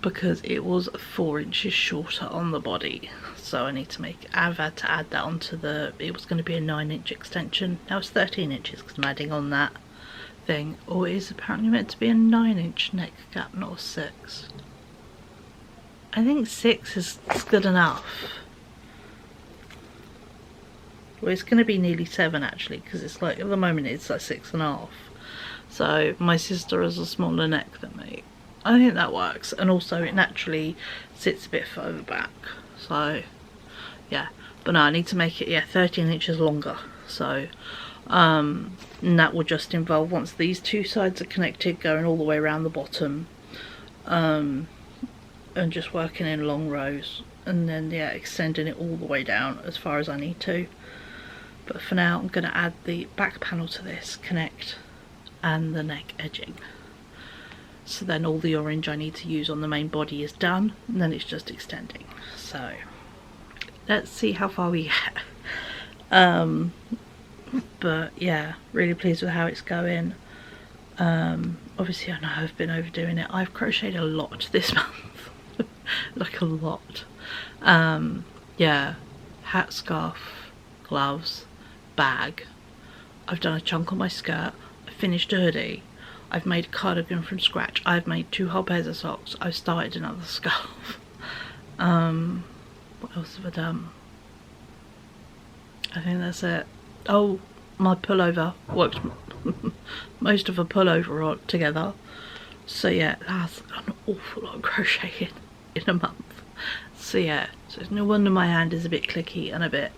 because it was 4 inches shorter on the body. So I need to I've had to add that onto it was going to be a 9-inch extension, now it's 13 inches because I'm adding on that thing. Or it is apparently meant to be a 9-inch neck gap, not a 6. I think 6 is good enough. Well, it's going to be nearly 7 actually, because it's like, at the moment it's like 6.5. So my sister has a smaller neck than me. I think that works, and also it naturally sits a bit further back. So yeah, but no, I need to make it, yeah, 13 inches longer. So and that will just involve, once these 2 sides are connected, going all the way around the bottom, and just working in long rows, and then yeah, extending it all the way down as far as I need to. But for now I'm going to add the back panel to this, connect, and the neck edging. So then all the orange I need to use on the main body is done, and then it's just extending. So let's see how far we get. But yeah, really pleased with how it's going. Obviously I know I've been overdoing it. I've crocheted a lot this month. Like a lot. Yeah, hat, scarf, gloves, bag. I've done a chunk on my skirt. I finished a hoodie. I've made a cardigan from scratch. I've made 2 whole pairs of socks. I've started another scarf. What else have I done? I think that's it. Oh, my pullover worked most of a pullover on together. So yeah, that's an awful lot of crocheting in a month. So yeah, so it's no wonder my hand is a bit clicky and a bit,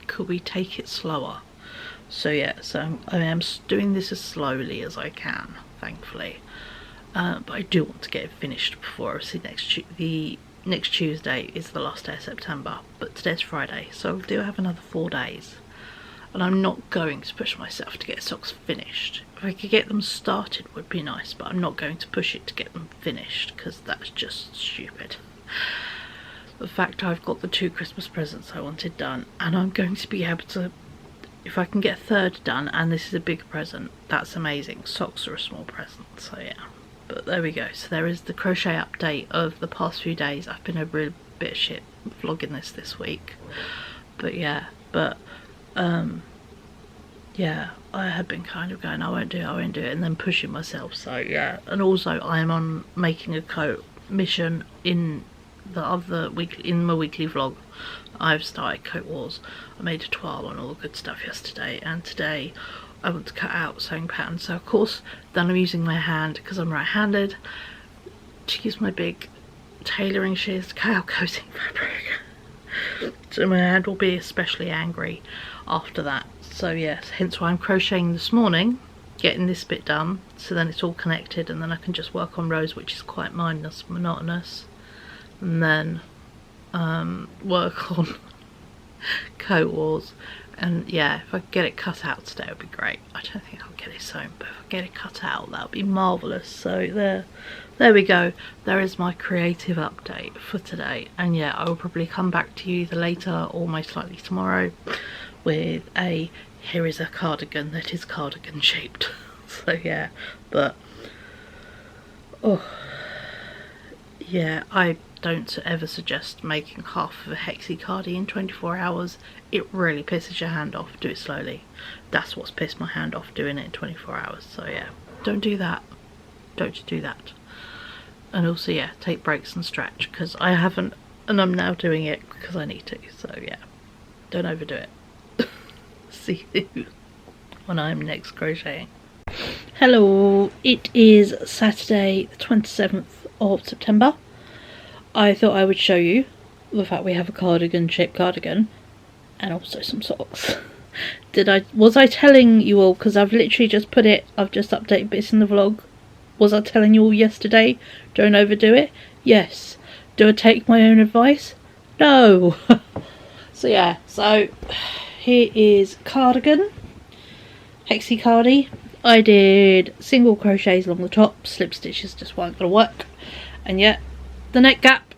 could we take it slower? So yeah, so I am doing this as slowly as I can, thankfully. But I do want to get it finished before, obviously the next Tuesday is the last day of September, but today's Friday, so I do have another 4 days. And I'm not going to push myself to get socks finished. If I could get them started would be nice, but I'm not going to push it to get them finished because that's just stupid. The fact I've got the 2 Christmas presents I wanted done, and I'm going to be able to, if I can get a third done, and this is a big present, that's amazing. Socks are a small present, so yeah. But there we go. So there is the crochet update of the past few days. I've been a real bit of shit vlogging this week. But yeah, yeah, I have been kind of going, I won't do it, and then pushing myself. So yeah, and also I am on making a coat mission in the other week, in my weekly vlog. I've started Coat Wars. I made a toile and all the good stuff yesterday, and today I want to cut out sewing patterns. So of course then I'm using my hand because I'm right-handed to use my big tailoring shears to cut out coating fabric. So my hand will be especially angry after that. So yes, hence why I'm crocheting this morning, getting this bit done, so then it's all connected, and then I can just work on rows, which is quite mindless, monotonous, and then work on Coat Wars. And yeah, if I could get it cut out today, it would be great. I don't think I'll get it sewn, but if I get it cut out, that would be marvellous. So there we go. There is my creative update for today. And yeah, I will probably come back to you either later or most likely tomorrow with a, here is a cardigan that is cardigan shaped. So yeah, but oh yeah, I don't ever suggest making half of a hexie cardi in 24 hours. It really pisses your hand off. Do it slowly. That's what's pissed my hand off, doing it in 24 hours. So yeah, don't do that. Don't do that. And also yeah, take breaks and stretch, because I haven't, and I'm now doing it because I need to. So yeah, don't overdo it. See you when I'm next crocheting. Hello, it is Saturday the 27th of September. I thought I would show you the fact we have a cardigan shaped cardigan and also some socks. Was I telling you all, because I've literally just put it, I've just updated bits in the vlog. Was I telling you all yesterday, don't overdo it? Yes. Do I take my own advice? No. So yeah, so here is cardigan, hexie cardi. I did single crochets along the top, slip stitches just weren't going to work, and yet the neck gap,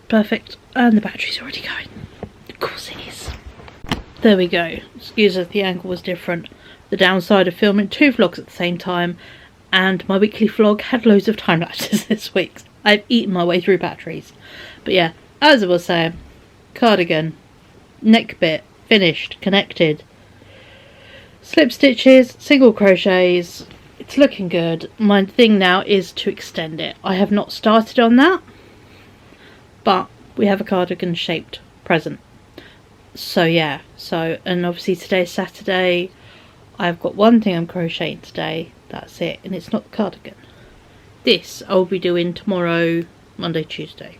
perfect, and the battery's already going. Of course it is. There we go. Excuse if the angle was different. The downside of filming 2 vlogs at the same time, and my weekly vlog had loads of time lapses this week. I've eaten my way through batteries. But yeah, as I was saying, cardigan, neck bit, finished, connected, slip stitches, single crochets, it's looking good. My thing now is to extend it. I have not started on that, but we have a cardigan shaped present. So yeah, and obviously today's Saturday. I've got one thing I'm crocheting today, that's it, and it's not the cardigan. This I'll be doing tomorrow, Monday, Tuesday.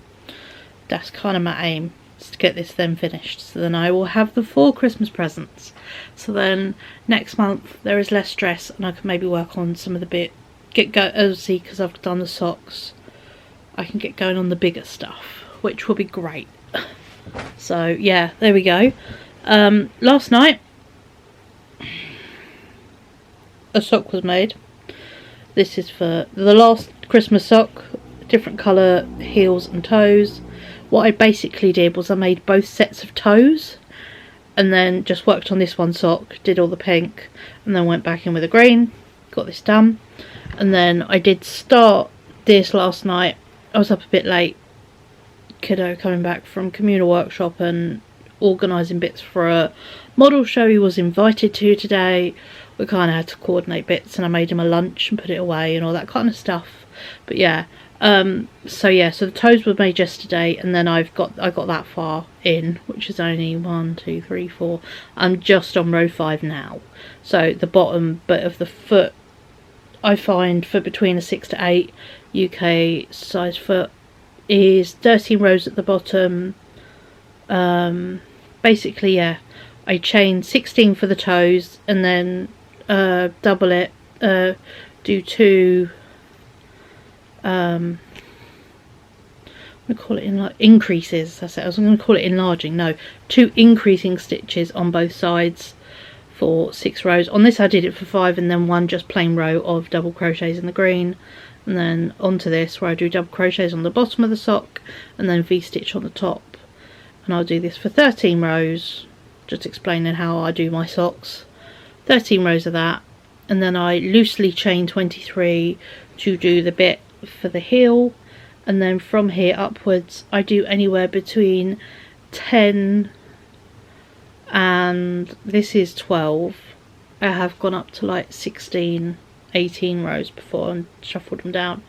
That's kind of my aim, is to get this then finished, so then I will have the 4 Christmas presents. So then next month there is less stress, and I can maybe work on some of the obviously because I've done the socks, I can get going on the bigger stuff, which will be great. So yeah, there we go. Last night a sock was made. This is for the last Christmas sock, different colour heels and toes. What I basically did was I made both sets of toes and then just worked on this one sock, did all the pink, and then went back in with the green, got this done. And then I did start this last night. I was up a bit late, kiddo coming back from communal workshop and organising bits for a model show he was invited to today. We kind of had to coordinate bits, and I made him a lunch and put it away and all that kind of stuff. But yeah, So yeah, so the toes were made yesterday, and then I got that far in, which is only 1, 2, 3, 4. I'm just on row 5 now. So the bottom bit of the foot, I find for between a 6 to 8 UK size foot is 13 rows at the bottom. Basically, yeah, I chain 16 for the toes, and then double it, do 2, I'm going to call it increases. That's it. I was going to call it enlarging. No, 2 increasing stitches on both sides for 6 rows. On this I did it for 5, and then 1 just plain row of double crochets in the green, and then onto this where I do double crochets on the bottom of the sock and then V-stitch on the top. And I'll do this for 13 rows, just explaining how I do my socks. 13 rows of that, and then I loosely chain 23 to do the bit for the heel, and then from here upwards I do anywhere between 10 and this is 12. I have gone up to like 16, 18 rows before and shuffled them down.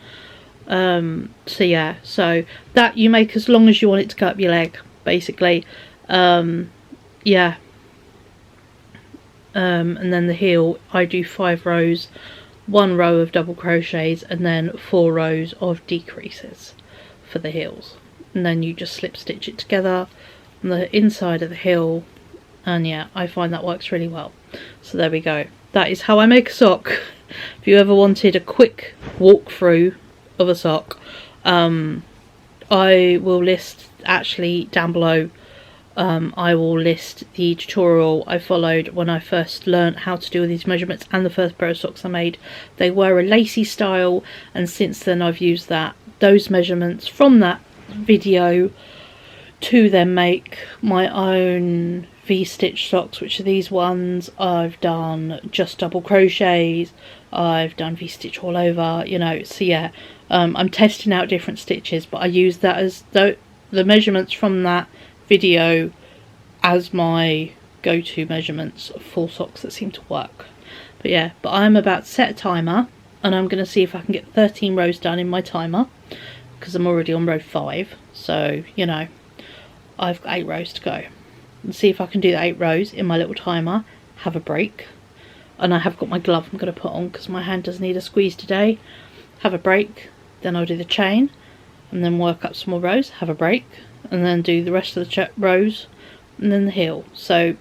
So yeah, so that you make as long as you want it to go up your leg, basically. Yeah. And then the heel, I do 5 rows, 1 row of double crochets, and then 4 rows of decreases for the heels, and then you just slip stitch it together on the inside of the heel, and yeah, I find that works really well. So there we go, that is how I make a sock. If you ever wanted a quick walkthrough of a sock, I will list actually down below, I will list the tutorial I followed when I first learnt how to do these measurements, and the first pair of socks I made. They were a lacy style, and since then I've used those measurements from that video to then make my own V-stitch socks, which are these ones. I've done just double crochets, I've done V-stitch all over, you know. So yeah, I'm testing out different stitches, but I use that as the measurements from that video as my go-to measurements for socks that seem to work. But yeah, but I'm about to set a timer, and I'm going to see if I can get 13 rows done in my timer, because I'm already on row 5, so you know, I've got 8 rows to go, and see if I can do the 8 rows in my little timer, have a break, and I have got my glove I'm going to put on because my hand does need a squeeze today. Have a break, then I'll do the chain, and then work up some more rows, have a break, and then do the rest of the rows, and then the heel. So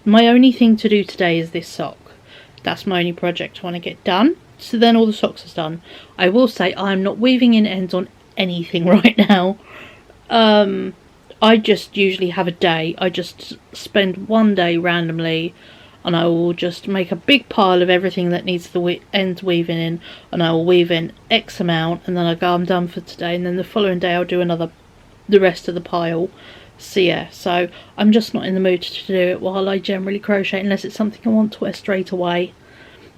my only thing to do today is this sock. That's my only project I want to get done. So then all the socks are done. I will say I'm not weaving in ends on anything right now. I just usually have a day. I just spend one day randomly, and I will just make a big pile of everything that needs the ends weaving in, and I will weave in X amount, and then I go, I'm done for today, and then the following day I'll do the rest of the pile. So yeah, so I'm just not in the mood to do it while I generally crochet, unless it's something I want to wear straight away.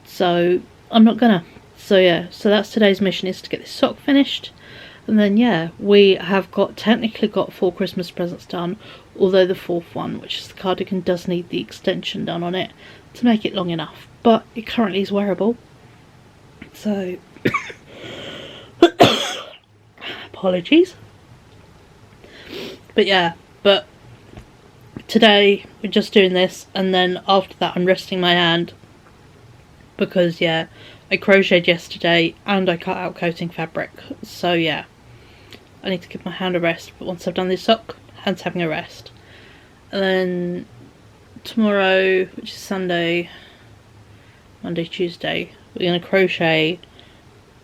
So I'm not gonna. So yeah, so that's today's mission, is to get this sock finished. And then yeah, we have technically got 4 Christmas presents done, although the 4th one, which is the cardigan, does need the extension done on it to make it long enough, but it currently is wearable. So apologies. But yeah, but today we're just doing this, and then after that I'm resting my hand, because yeah, I crocheted yesterday and I cut out coating fabric, so yeah, I need to give my hand a rest. But once I've done this sock, hand's having a rest. And then tomorrow, which is Sunday, Monday, Tuesday, we're going to crochet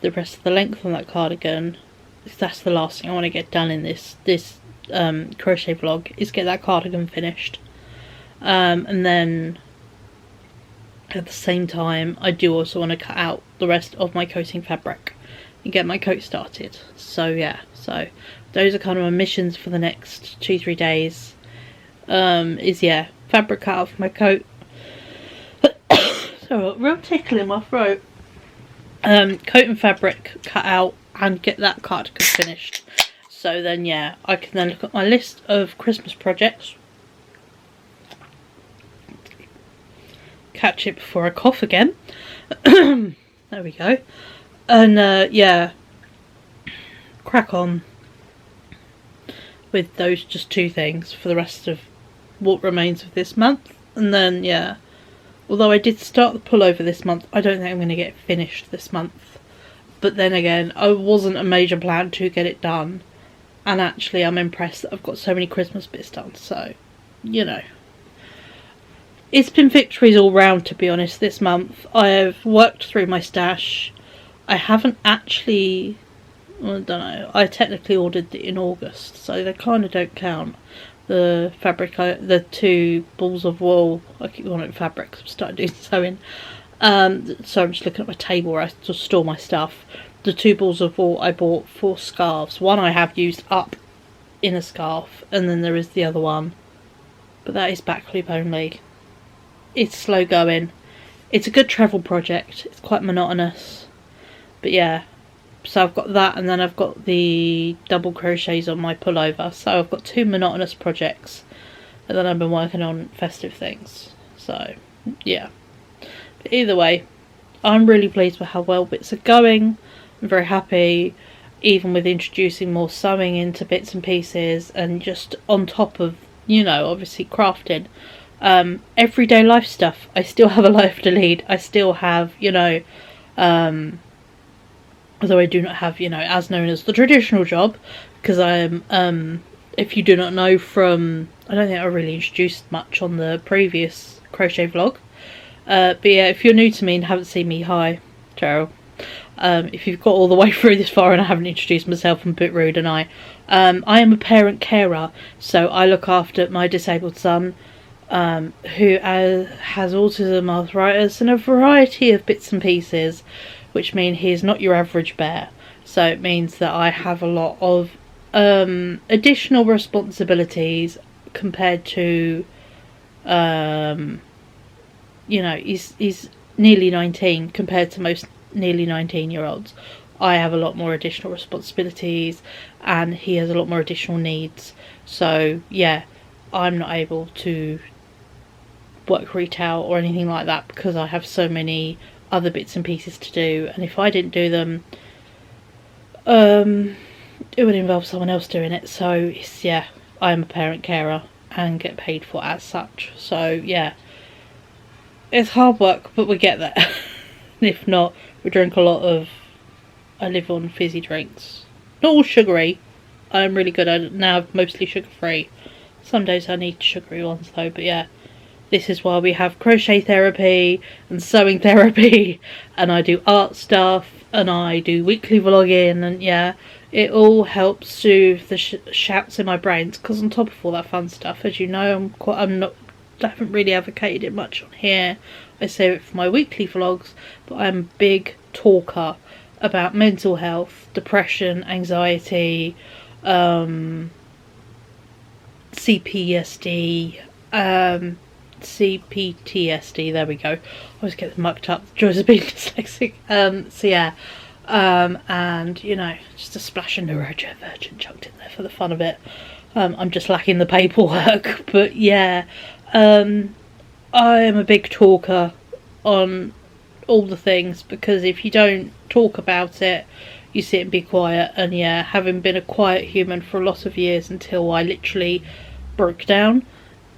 the rest of the length on that cardigan. That's the last thing I want to get done in this crochet vlog, is get that cardigan finished. And then at the same time I do also want to cut out the rest of my coating fabric and get my coat started. So yeah, so those are kind of my missions for the next 2-3 days. Is yeah, fabric cut out for my coat. So real tickle in my throat. Coat and fabric cut out and get that cardigan finished. So then yeah, I can then look at my list of Christmas projects. Catch it before I cough again. There we go. And yeah, crack on with those just 2 things for the rest of what remains of this month. And then, yeah, although I did start the pullover this month, I don't think I'm going to get it finished this month. But then again, I wasn't a major plan to get it done. And actually, I'm impressed that I've got so many Christmas bits done. So, you know. It's been victories all round, to be honest, this month. I have worked through my stash. I haven't actually... Well, I don't know. I technically ordered it in August, so they kind of don't count. The fabric, the 2 balls of wool. I keep calling it fabric because I'm starting doing sewing. So I'm just looking at my table where I just store my stuff. The 2 balls of wool I bought for scarves. One I have used up in a scarf, and then there is the other one. But that is back loop only. It's slow going. It's a good travel project. It's quite monotonous. But yeah. So I've got that, and then I've got the double crochets on my pullover. So I've got 2 monotonous projects. And then I've been working on festive things. So, yeah. But either way, I'm really pleased with how well bits are going. I'm very happy, even with introducing more sewing into bits and pieces. And just on top of, you know, obviously crafting. Everyday life stuff. I still have a life to lead. I still have, you know, although I do not have, you know, as known as the traditional job, because I am, if you do not know from, I don't think I really introduced much on the previous crochet vlog, but yeah, if you're new to me and haven't seen me, hi, Cheryl. If you've got all the way through this far and I haven't introduced myself, I'm a bit rude, and I am a parent carer, so I look after my disabled son, who has autism, arthritis, and a variety of bits and pieces, which mean he's not your average bear. So it means that I have a lot of additional responsibilities compared to, you know, he's nearly 19 compared to most nearly 19-year-olds. I have a lot more additional responsibilities, and he has a lot more additional needs. So yeah, I'm not able to work retail or anything like that because I have so many other bits and pieces to do, and if I didn't do them, it would involve someone else doing it. So it's, yeah, I'm a parent carer and get paid for as such. So yeah, it's hard work, but we get there. If not, we drink a lot of, I live on fizzy drinks, not all sugary. I'm really good at it now, mostly sugar free. Some days I need sugary ones though, but yeah. This is why we have crochet therapy and sewing therapy, and I do art stuff, and I do weekly vlogging, and yeah, it all helps soothe the shouts in my brains. Because on top of all that fun stuff, as you know, I haven't really advocated it much on here. I save it for my weekly vlogs, but I'm a big talker about mental health, depression, anxiety, CPSD, CPTSD, there we go. I always get them mucked up. Joys of being dyslexic. So yeah, and you know, just a splash of neurodivergent chucked in there for the fun of it. I'm just lacking the paperwork, but yeah, I am a big talker on all the things, because if you don't talk about it, you sit and be quiet. And yeah, having been a quiet human for a lot of years until I literally broke down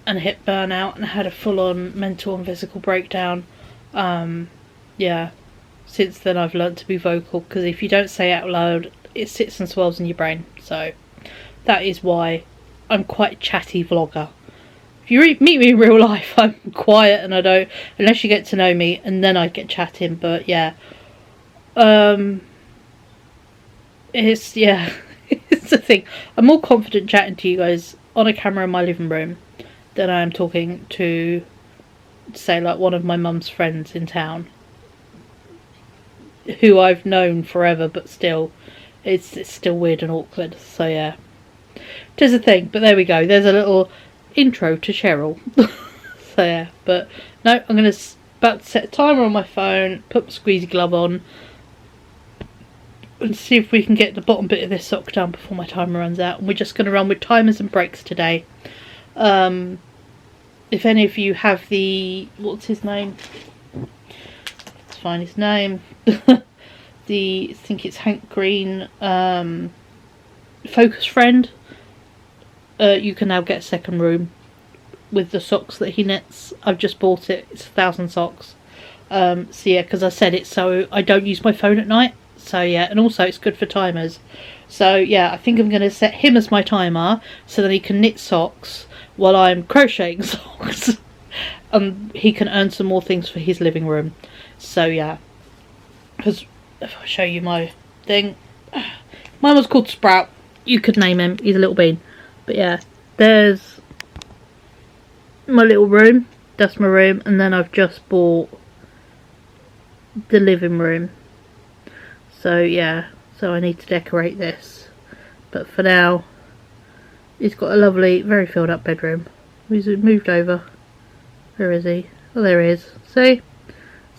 and hit burnout and had a full-on mental and physical breakdown, yeah, since then I've learnt to be vocal, because if you don't say it out loud, it sits and swells in your brain. So that is why I'm quite a chatty vlogger. If you meet me in real life, I'm quiet, and I don't, unless you get to know me, and then I get chatting. But yeah, it's, yeah, it's the thing. I'm more confident chatting to you guys on a camera in my living room than I am talking to, say, like one of my mum's friends in town, who I've known forever, but still, it's still weird and awkward. So yeah, it is a thing. But there we go. There's a little intro to Cheryl. So yeah, but no, I'm gonna about to set a timer on my phone, put my squeezy glove on, and see if we can get the bottom bit of this sock done before my timer runs out. And we're just gonna run with timers and breaks today. If any of you have the, what's his name? Let's find his name. I think it's Hank Green Focus Friend, you can now get a second room with the socks that he knits. I've just bought it. It's 1,000 socks. So yeah, because I said it so I don't use my phone at night. So yeah, and also it's good for timers. So yeah, I think I'm going to set him as my timer so that he can knit socks while I'm crocheting socks. He can earn some more things for his living room. So yeah, because if I show you my thing, mine was called Sprout. You could name him. He's a little bean. But yeah, there's my little room. That's my room. And then I've just bought the living room. So yeah, so I need to decorate this. But for now, he's got a lovely, very filled up bedroom. He's moved over. Where is he? Oh, there he is. See?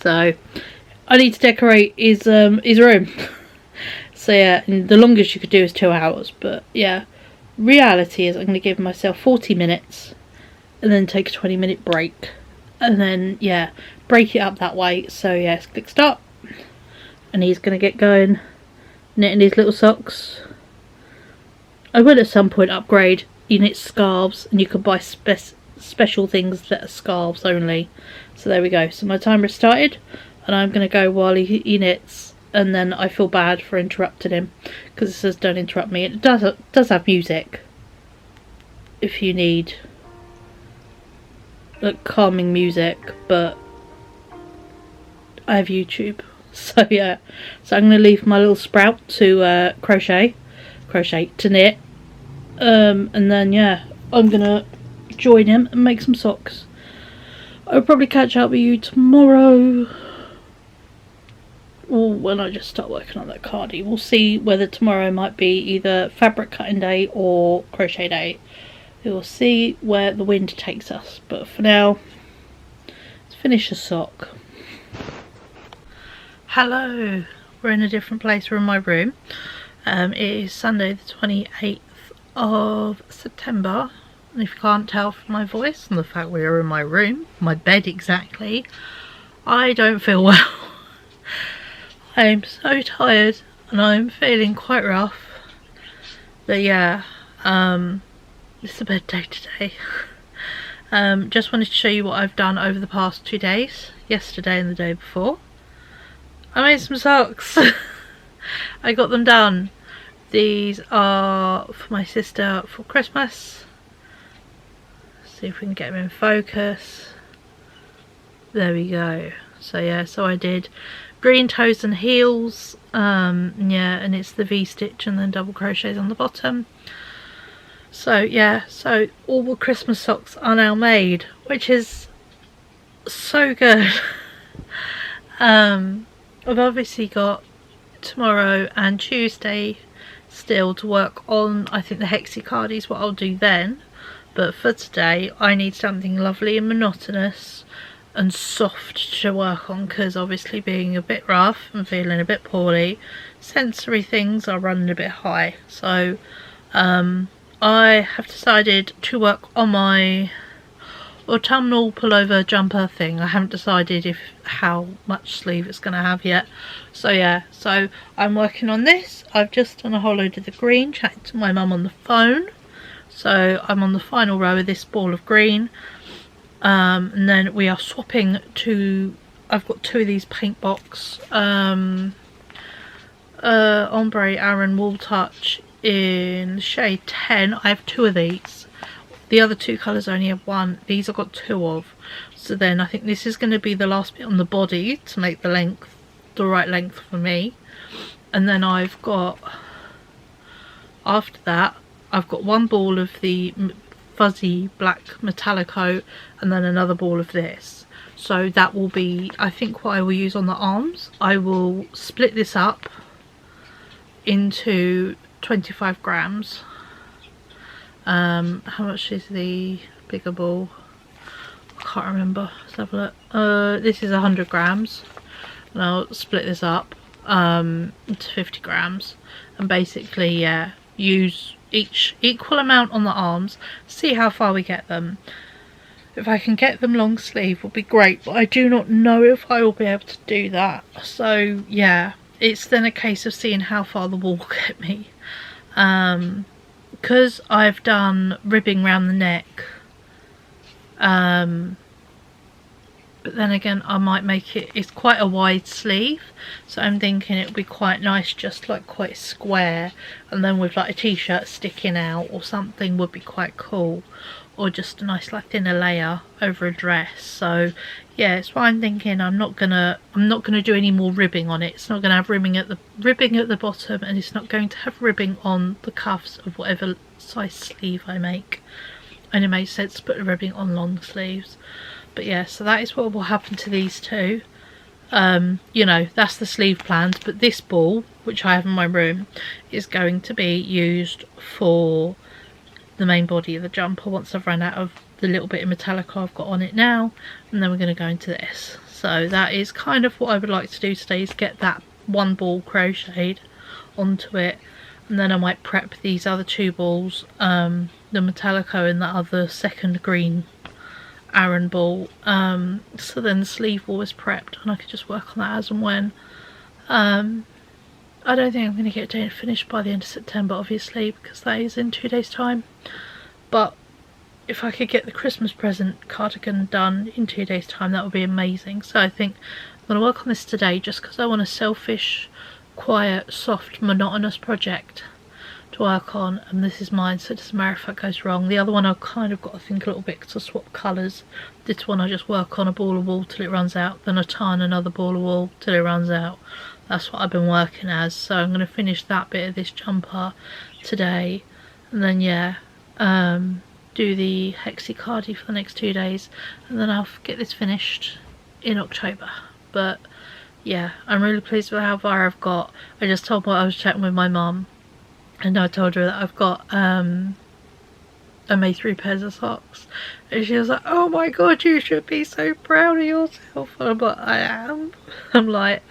So I need to decorate his room. So yeah, and the longest you could do is 2 hours. But yeah, reality is I'm going to give myself 40 minutes and then take a 20-minute break. And then yeah, break it up that way. So yes, click start. And he's going to get going knitting his little socks. I will at some point upgrade. You knit scarves and you can buy special things that are scarves only. So there we go. So my timer has started and I'm going to go while he knits, and then I feel bad for interrupting him because it says don't interrupt me. It does have music if you need like calming music, but I have YouTube. So yeah, so I'm going to leave my little Sprout to crochet to knit, and then yeah, I'm going to join him and make some socks. I'll probably catch up with you tomorrow, or when I just start working on that cardie. We'll see whether tomorrow might be either fabric cutting day or crochet day. We'll see where the wind takes us, but for now, let's finish the sock. Hello, we're in a different place. We're in my room. It is Sunday the 28th of September, and if you can't tell from my voice and the fact we are in my room, my bed exactly, I don't feel well. I'm so tired and I'm feeling quite rough, but yeah, it's a bad day today. Just wanted to show you what I've done over the past 2 days, yesterday and the day before. I made some socks. I got them done. These are for my sister for Christmas. See if we can get them in focus. There we go. So yeah, so I did green toes and heels. Yeah, and it's the V-stitch and then double crochets on the bottom. So yeah, so all the Christmas socks are now made, which is so good. I've obviously got tomorrow and Tuesday still to work on, I think the Hexie card is what I'll do then, but for today I need something lovely and monotonous and soft to work on, because obviously being a bit rough and feeling a bit poorly, sensory things are running a bit high. So I have decided to work on my autumnal pullover jumper thing. I haven't decided how much sleeve it's going to have yet. So yeah, so I'm working on this. I've just done a whole load of the green, chatting to my mum on the phone. So I'm on the final row of this ball of green. And then we are swapping to, I've got 2 of these paint box ombre Aran Wool Touch in the shade 10. I have 2 of these. The other 2 colours only have 1. These I've got 2 of. So then I think this is going to be the last bit on the body to make the length, the right length for me. And then I've got, after that, I've got 1 ball of the fuzzy black Metallico and then another ball of this. So that will be, I think, what I will use on the arms. I will split this up into 25 grams. How much is the bigger ball? I can't remember. Let's have a look. This is 100 grams. And I'll split this up into 50 grams. And basically, yeah, use each equal amount on the arms. See how far we get them. If I can get them long sleeve will be great. But I do not know if I will be able to do that. So, yeah, it's then a case of seeing how far the wool will get me. because I've done ribbing around the neck, but then again I might make it, it's quite a wide sleeve, so I'm thinking it would be quite nice just like quite square, and then with like a t-shirt sticking out or something would be quite cool, or just a nice like thinner layer over a dress. So yeah, it's why I'm thinking I'm not gonna do any more ribbing on it. It's not gonna have ribbing at the bottom, and it's not going to have ribbing on the cuffs of whatever size sleeve I make, and it makes sense to put the ribbing on long sleeves. But yeah, so that is what will happen to these two. You know, that's the sleeve plans, but this ball, which I have in my room, is going to be used for the main body of the jumper once I've run out of the little bit of metallic I've got on it now, and then we're going to go into this. So that is kind of what I would like to do today, is get that one ball crocheted onto it, and then I might prep these other two balls, the metallico and the other second green Aran ball, so then the sleeve ball is prepped and I could just work on that as and when. I don't think I'm going to get it finished by the end of September, obviously, because that is in 2 days time, but if I could get the Christmas present cardigan done in 2 days time, that would be amazing. So I think I'm going to work on this today just because I want a selfish, quiet, soft, monotonous project to work on, and this is mine, so it doesn't matter if that goes wrong. The other one I've kind of got to think a little bit because I swap colours. This one I just work on a ball of wool till it runs out, then I tie on another ball of wool till it runs out. That's what I've been working as, so I'm going to finish that bit of this jumper today, and then yeah, do the hexie cardi for the next 2 days, and then I'll get this finished in October. But yeah, I'm really pleased with how far I've got. I just told her I was chatting with my mum, and I told her that I've got I made 3 pairs of socks, and she was like, oh my god, you should be so proud of yourself. And I'm like, I am. I'm like,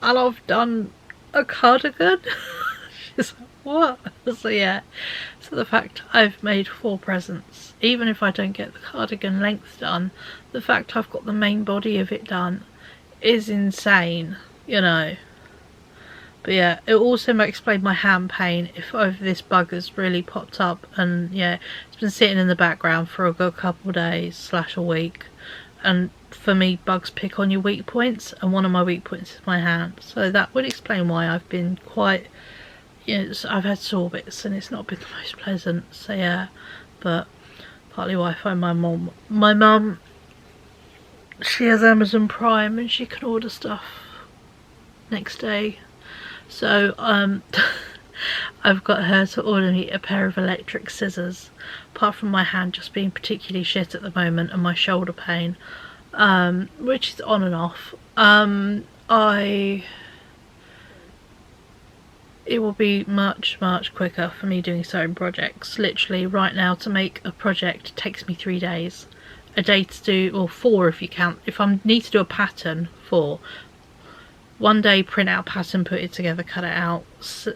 and I've done a cardigan. She's like, what? So yeah, so the fact I've made 4 presents, even if I don't get the cardigan length done, the fact I've got the main body of it done is insane, you know. But yeah, it also might explain my hand pain if over this bug has really popped up, and yeah, it's been sitting in the background for a good couple of days / a week, and for me bugs pick on your weak points, and one of my weak points is my hand, so that would explain why I've been quite, you know, I've had sore bits and it's not been the most pleasant. So yeah, but partly why I find my mum, she has Amazon Prime and she can order stuff next day. So I've got her to order me a pair of electric scissors, apart from my hand just being particularly shit at the moment and my shoulder pain, which is on and off. It will be much quicker for me doing sewing projects. Literally right now, to make a project takes me 3 days. A day to do, or 4 if you count, if I need to do a pattern, 4. One day print out pattern, put it together, cut it out.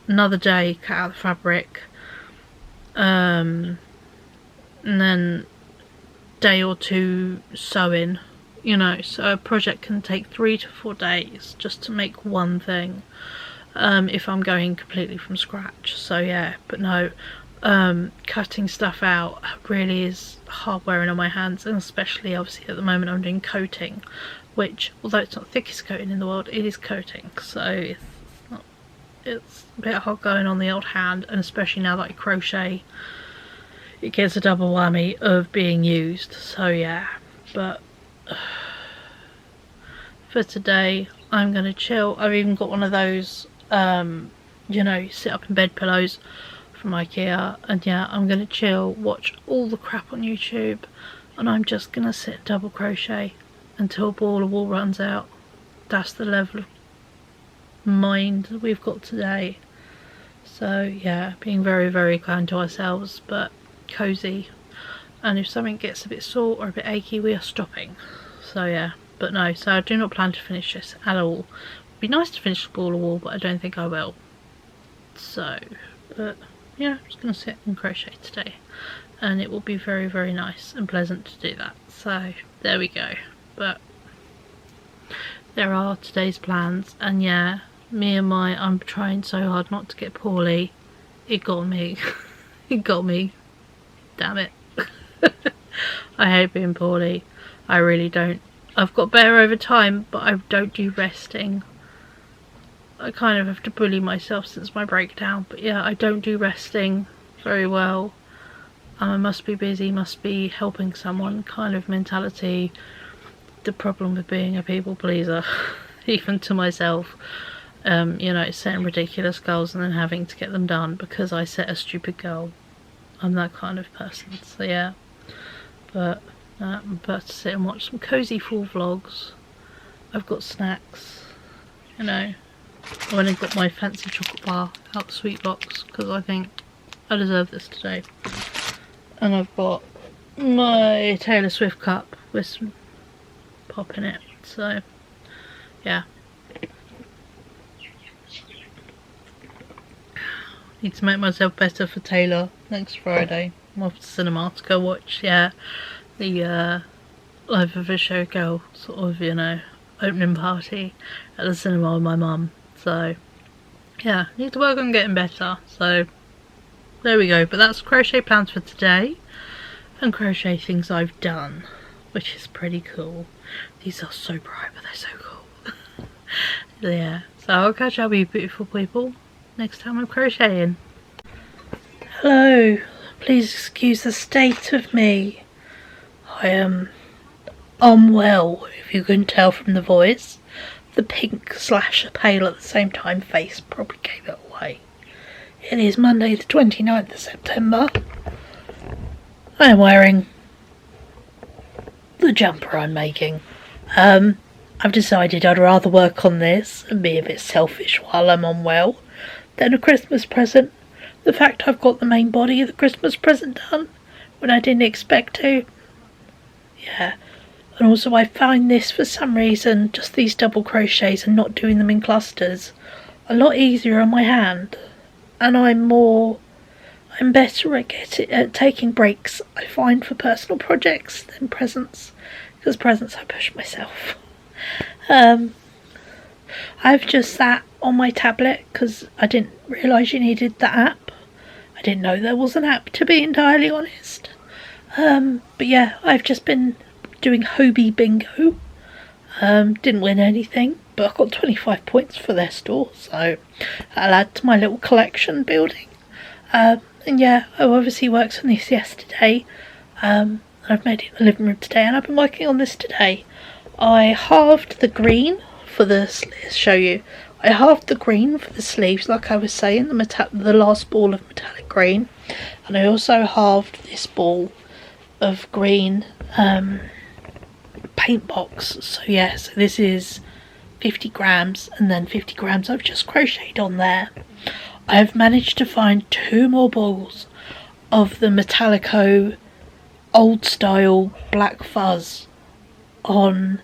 Another day cut out the fabric, and then day or 2 sewing, you know. So a project can take 3 to 4 days just to make one thing, if I'm going completely from scratch. So yeah, but no, cutting stuff out really is hard wearing on my hands, and especially obviously at the moment I'm doing coating, which, although it's not the thickest coating in the world, it is coating, so it's a bit hard going on the old hand, and especially now that I crochet, it gets a double whammy of being used. So yeah, but for today I'm gonna chill. I've even got one of those, you know, sit up in bed pillows from IKEA, and yeah, I'm gonna chill, watch all the crap on YouTube, and I'm just gonna sit double crochet until a ball of wool runs out. That's the level of mind that we've got today. So yeah, being very kind to ourselves, but cozy, and if something gets a bit sore or a bit achy, we are stopping. So yeah, but no, so I do not plan to finish this at all. It'd be nice to finish the ball of wool, but I don't think I will. So but yeah, I'm just gonna sit and crochet today, and it will be very nice and pleasant to do that. So there we go. But there are today's plans, and yeah, I'm trying so hard not to get poorly it got me. It got me. Damn it. I hate being poorly. I really don't. I've got better over time, but I don't do resting. I kind of have to bully myself since my breakdown, but yeah, I don't do resting very well. I must be busy, must be helping someone kind of mentality. The problem with being a people pleaser, even to myself, you know, setting ridiculous goals and then having to get them done because I set a stupid goal. I'm that kind of person, so yeah. But I'm about to sit and watch some cozy fall vlogs. I've got snacks, you know. I went and got my fancy chocolate bar out the sweet box because I think I deserve this today. And I've got my Taylor Swift cup with some pop in it, so yeah. Need to make myself better for Taylor next Friday. I'm off to cinema to go watch, yeah, the Life of a Showgirl sort of, you know, opening party at the cinema with my mum. So yeah, need to work on getting better. So there we go. But that's crochet plans for today and crochet things I've done, which is pretty cool. These are so bright, but they're so cool. Yeah, so I'll catch up with you beautiful people next time I'm crocheting. Hello, please excuse the state of me. I am unwell, if you can tell from the voice. The pink / pale at the same time face probably gave it away. It is Monday the 29th of September. I am wearing the jumper I'm making. I've decided I'd rather work on this and be a bit selfish while I'm unwell than a Christmas present. The fact I've got the main body of the Christmas present done when I didn't expect to. Yeah. And also I find this, for some reason, just these double crochets and not doing them in clusters, a lot easier on my hand. And I'm better at taking breaks, I find, for personal projects than presents. Because presents I push myself. I've just sat on my tablet because I didn't realise you needed the app. I didn't know there was an app, to be entirely honest. But yeah, I've just been doing Hobie bingo. Didn't win anything, but I got 25 points for their store, so I'll add to my little collection building. And yeah, I obviously worked on this yesterday. I've made it in the living room today, and I've been working on this today. I halved the green for the, let's show you. I halved the green for the sleeves, like I was saying, the last ball of metallic green, and I also halved this ball of green paint box. So yeah, so this is 50 grams, and then 50 grams I've just crocheted on there. I've managed to find 2 more balls of the Metallico old style black fuzz on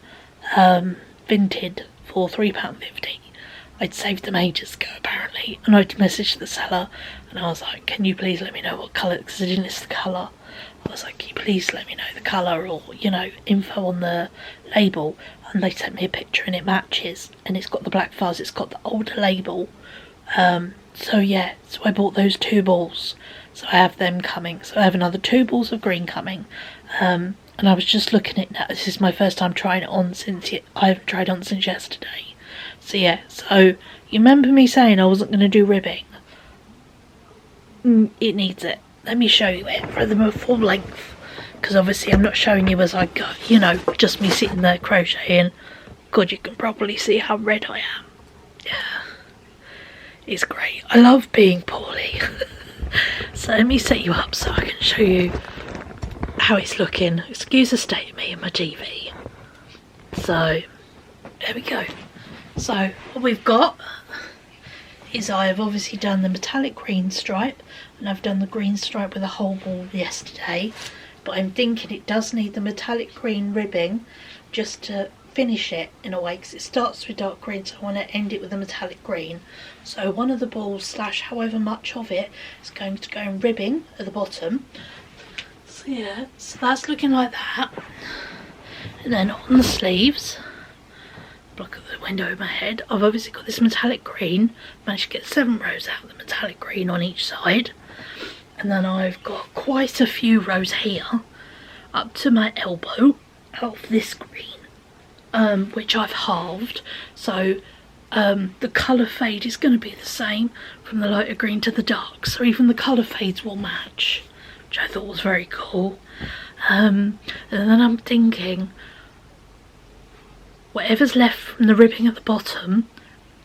Vinted for £3.50. I'd saved them ages ago apparently, and I'd messaged the seller and I was like, can you please let me know what colour, because I didn't list the colour. I was like, can you please let me know the colour, or, you know, info on the label. And they sent me a picture and it matches, and it's got the black fuzz, it's got the older label. So yeah, so I bought those 2 balls, so I have them coming. So I have another 2 balls of green coming. And I was just looking at it now. This is my first time trying it on I haven't tried it on since yesterday. So yeah, so you remember me saying I wasn't going to do ribbing? It needs it. Let me show you it for the full length, because obviously I'm not showing you as I go, you know, just me sitting there crocheting. God, you can probably see how red I am. Yeah, it's great. I love being poorly. So let me set you up so I can show you how it's looking. Excuse the state of me and my TV. So there we go. So what we've got is I have obviously done the metallic green stripe, and I've done the green stripe with a whole ball yesterday, but I'm thinking it does need the metallic green ribbing just to finish it in a way, because it starts with dark green, so I want to end it with a metallic green. So one of the balls / however much of it is going to go in ribbing at the bottom. So yeah, so that's looking like that. And then on the sleeves, look at them, the window in my head. I've obviously got this metallic green, managed to get 7 rows out of the metallic green on each side, and then I've got quite a few rows here up to my elbow out of this green, which I've halved, so the colour fade is going to be the same from the lighter green to the dark, so even the colour fades will match, which I thought was very cool. And then I'm thinking, whatever's left from the ribbing at the bottom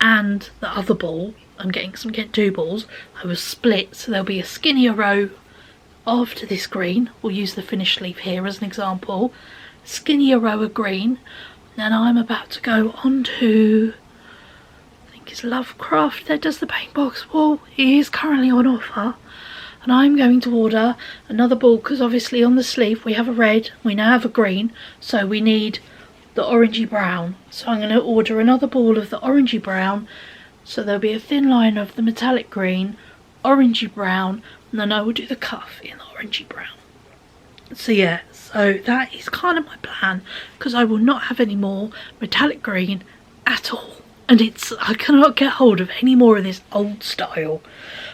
and the other ball, I'm getting 2 balls, I will split, so there'll be a skinnier row after this green. We'll use the finished sleeve here as an example. Skinnier row of green. Then I'm about to go on to, I think it's Lovecraft that does the paint box wall. He is currently on offer. And I'm going to order another ball, because obviously on the sleeve we have a red, we now have a green, so we need the orangey brown. So I'm going to order another ball of the orangey brown, so there'll be a thin line of the metallic green, orangey brown, and then I will do the cuff in the orangey brown. So yeah, so that is kind of my plan, because I will not have any more metallic green at all. And I cannot get hold of any more of this old style.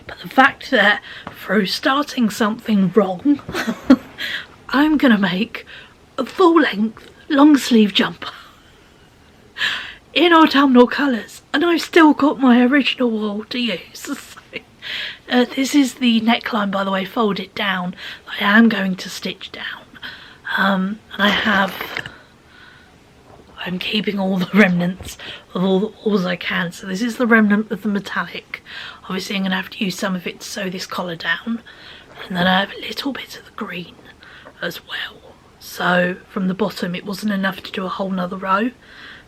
But the fact that through starting something wrong, I'm going to make a full-length long sleeve jumper in autumnal colours, and I've still got my original wool to use. So, this is the neckline, by the way, folded down. I am going to stitch down, and I'm keeping all the remnants of all the walls I can. So this is the remnant of the metallic. Obviously I'm going to have to use some of it to sew this collar down, and then I have a little bit of the green as well. So from the bottom it wasn't enough to do a whole nother row,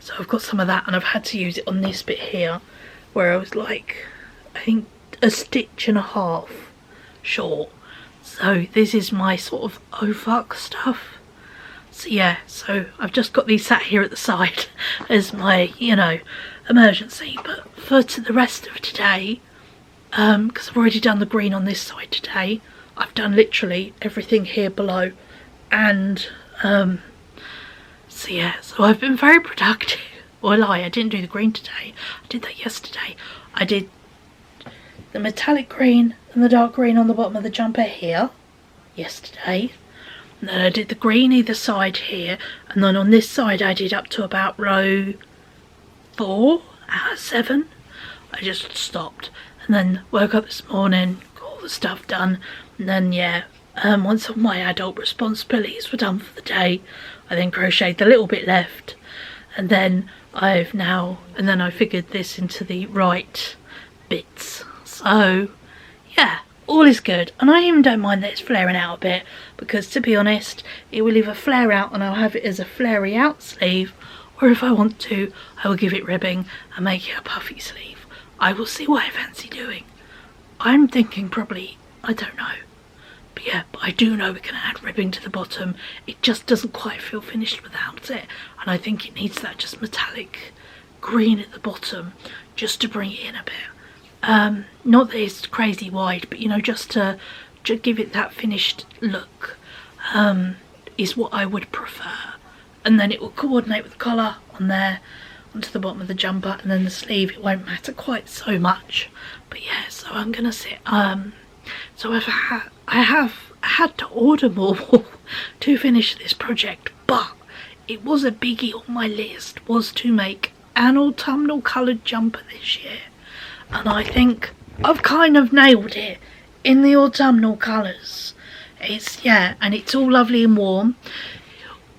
so I've got some of that, and I've had to use it on this bit here where I was like, I think a stitch and a half short. So this is my sort of oh fuck stuff. So yeah, so I've just got these sat here at the side as my, you know, emergency. But for the rest of today, because I've already done the green on this side today, I've done literally everything here below. And so yeah, so I've been very productive. Or I didn't do the green today, I did that yesterday. I did the metallic green and the dark green on the bottom of the jumper here yesterday. And then I did the green either side here, and then on this side I did up to about row 4 out of 7. I just stopped, and then woke up this morning, got all the stuff done, and then yeah, once all my adult responsibilities were done for the day, I then crocheted the little bit left, and then I figured this into the right bits. So yeah, all is good, and I even don't mind that it's flaring out a bit, because to be honest, it will either flare out and I'll have it as a flary out sleeve, or if I want to, I will give it ribbing and make it a puffy sleeve. I will see what I fancy doing. I'm thinking probably, I don't know, but yeah, but I do know we can add ribbing to the bottom. It just doesn't quite feel finished without it, and I think it needs that just metallic green at the bottom just to bring it in a bit. Not that it's crazy wide, but you know, just to give it that finished look, is what I would prefer. And then it will coordinate with the collar on there, onto the bottom of the jumper, and then the sleeve, it won't matter quite so much. But yeah, so I'm gonna sit, so I have had to order more wool to finish this project, but it was a biggie on my list, was to make an autumnal coloured jumper this year. And I think I've kind of nailed it in the autumnal colours. And it's all lovely and warm.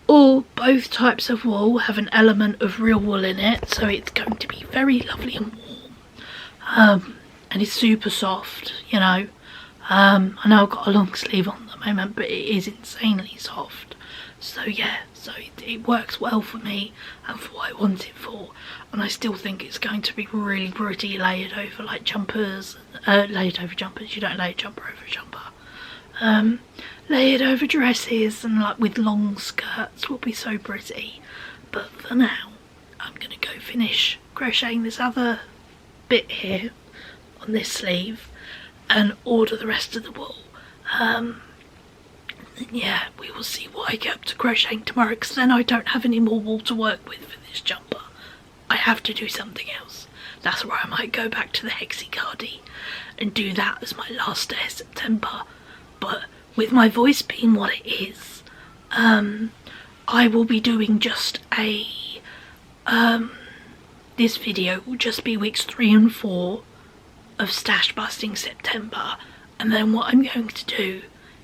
Both types of wool have an element of real wool in it, so it's going to be very lovely and warm. And it's super soft, you know. I know I've got a long sleeve on at the moment, but it is insanely soft. So yeah, so it works well for me and for what I want it for. And I still think it's going to be really pretty layered over like jumpers, layered over jumpers. You don't lay a jumper over a jumper. Layered over dresses and like with long skirts will be so pretty. But for now, I'm gonna go finish crocheting this other bit here on this sleeve and order the rest of the wool. And yeah, we will see what I get up to crocheting tomorrow, because then I don't have any more wool to work with for this jumper. I have to do something else. That's where I might go back to the Hexicardy and do that as my last day of September. But with my voice being what it is, I will be doing just a this video will just be weeks 3 and 4 of Stash Busting September, and then what I'm going to do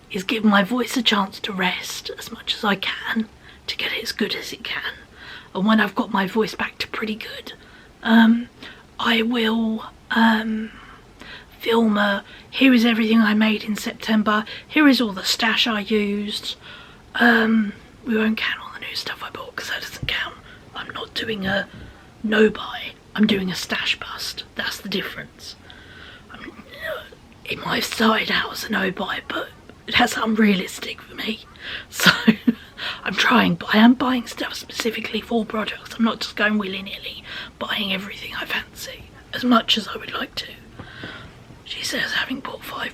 is give my voice a chance to rest as much as I can to get it as good as it can. And when I've got my voice back to pretty good, I will film a here is everything I made in September, here is all the stash I used. We won't count all the new stuff I bought because that doesn't count. I'm not doing a no buy, I'm doing a stash bust. That's the difference. It might have started out as a no buy, but that's unrealistic for me. So I'm trying, but I am buying stuff specifically for projects. I'm not just going willy-nilly buying everything I fancy as much as I would like to. She says having bought 4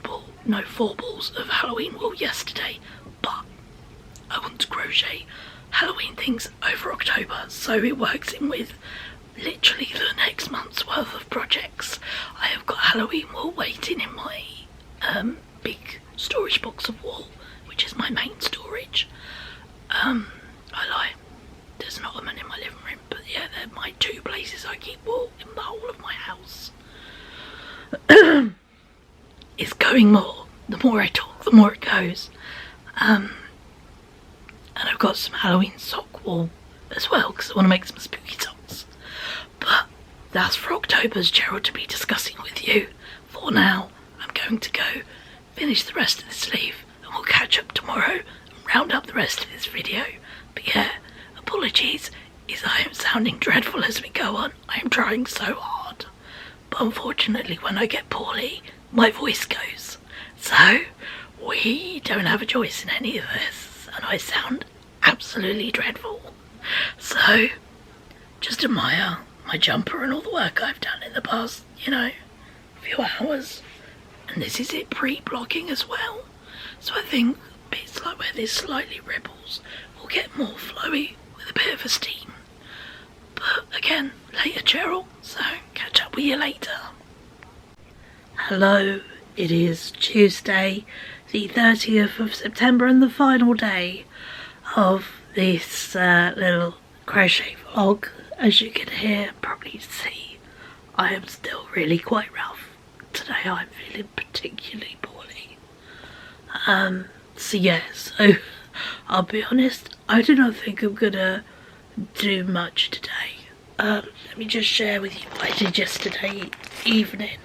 balls of Halloween wool yesterday, but I want to crochet Halloween things over October, so it works in with literally the next month's worth of projects. I have got Halloween wool waiting in my big storage box of wool, which is my main storage. I lie, there's an ottoman in my living room, but yeah, they're my 2 places I keep wool in the whole of my house. It's going more. The more I talk, the more it goes. And I've got some Halloween sock wool as well, because I want to make some spooky socks. But that's for October's Gerald to be discussing with you. For now, I'm going to go finish the rest of the sleeve, and we'll catch up tomorrow and round up the rest of this video. But yeah, apologies if I am sounding dreadful as we go on. I am trying so hard. But unfortunately, when I get poorly, my voice goes. So we don't have a choice in any of this, and I sound absolutely dreadful. So just admire my jumper and all the work I've done in the past, few hours. And this is it pre-blocking as well. So I think bits like where there's slightly ripples will get more flowy with a bit of a steam. But again, later Cheryl, so catch up with you later. Hello, it is Tuesday, the 30th of September, and the final day of this little crochet vlog. As you can hear, probably see, I am still really quite rough. Today I'm feeling particularly poorly. So I'll be honest, I do not think I'm gonna do much today. Let me just share with you what I did yesterday evening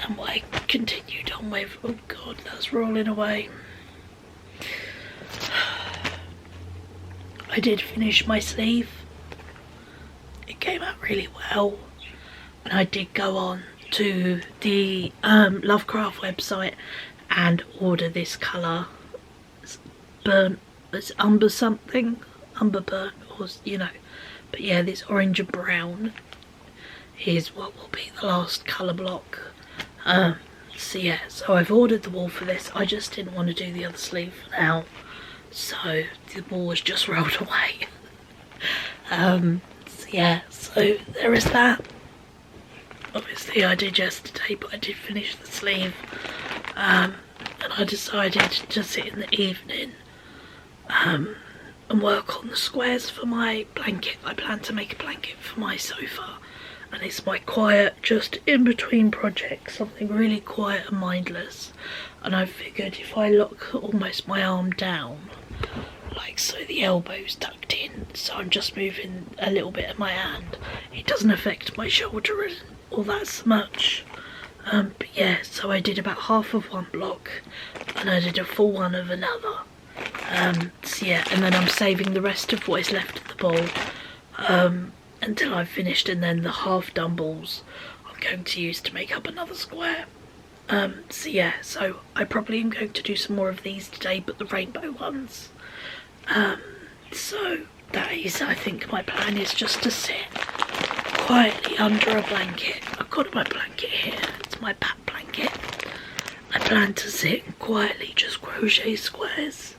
and what I continued on with. Oh god, that's rolling away. I did finish my sleeve. It came out really well, and I did go on to the Lovecraft website and order this colour. It's umber something, umber burnt, or but yeah, this orange and brown is what will be the last colour block. So I've ordered the wool for this. I just didn't want to do the other sleeve for now, so the wool was just rolled away. So there is that. Obviously I did yesterday, but I did finish the sleeve, and I decided to sit in the evening and work on the squares for my blanket. I plan to make a blanket for my sofa, and it's my quiet, just in between projects, something really quiet and mindless. And I figured if I lock almost my arm down, like so the elbow's tucked in, so I'm just moving a little bit of my hand, it doesn't affect my shoulder and all that so much. But yeah, so I did about half of one block and I did a full one of another. And then I'm saving the rest of what is left of the ball until I've finished, and then the half done balls I'm going to use to make up another square. So I probably am going to do some more of these today, but the rainbow ones. So that is, I think my plan is just to sit quietly under a blanket. I've got my blanket here, it's my pat blanket. I plan to sit and quietly just crochet squares,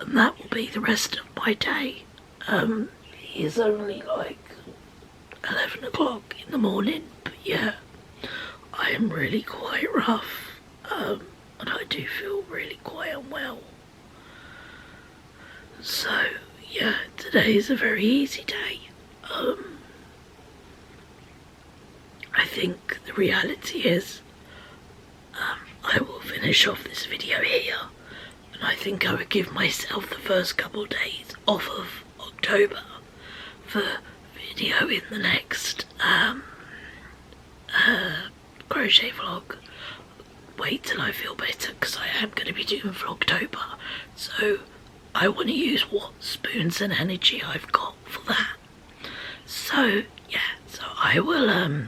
and that will be the rest of my day. It is only like 11 o'clock in the morning. But yeah, I am really quite rough, and I do feel really quite unwell. So yeah, today is a very easy day. I think the reality is I will finish off this video here, and I think I would give myself the first couple of days off of October for video in the next crochet vlog. Wait till I feel better, because I am going to be doing Vlogtober, so I want to use what spoons and energy I've got for that. So yeah, so I will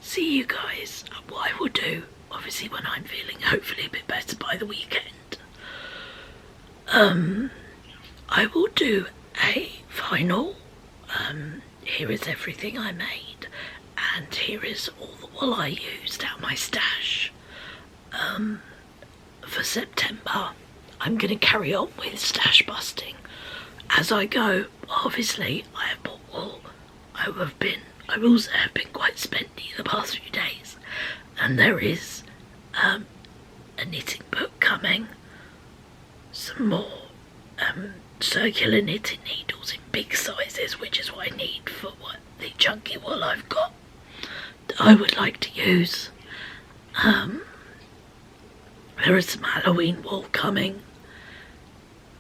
see you guys. What I will do, obviously when I'm feeling hopefully a bit better by the weekend, I will do a final here is everything I made, and here is all the wool I used out my stash. For September I'm going to carry on with stash busting as I go. Obviously I have bought wool. I also have been quite spendy the past few days, and there is a knitting book coming, some more circular knitting needles in big sizes, which is what I need for the chunky wool I've got that I would like to use. There is some Halloween wool coming.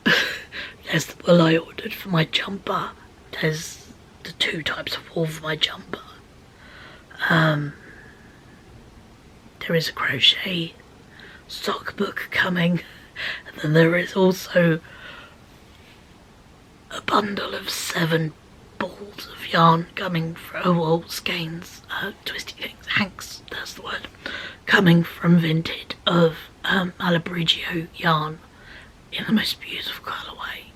There's the wool I ordered for my jumper. There's the 2 types of wool for my jumper. There is a crochet sock book coming, and then there is also a bundle of 7 balls of yarn coming from skeins, twisty things, hanks, that's the word, coming from Vinted of Malabrigio yarn in the most beautiful colourway.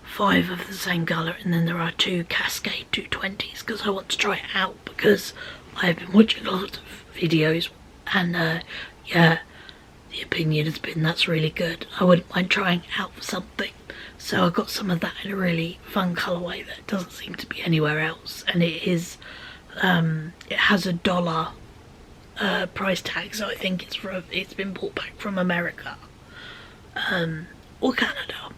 5 of the same colour, and then there are 2 Cascade 220s, because I want to try it out, because I have been watching a lot of videos, and yeah, the opinion has been that's really good. I wouldn't mind trying it out for something. So I got some of that in a really fun colourway that doesn't seem to be anywhere else, and it is it has $1 price tag, so I think it's been bought back from America or Canada,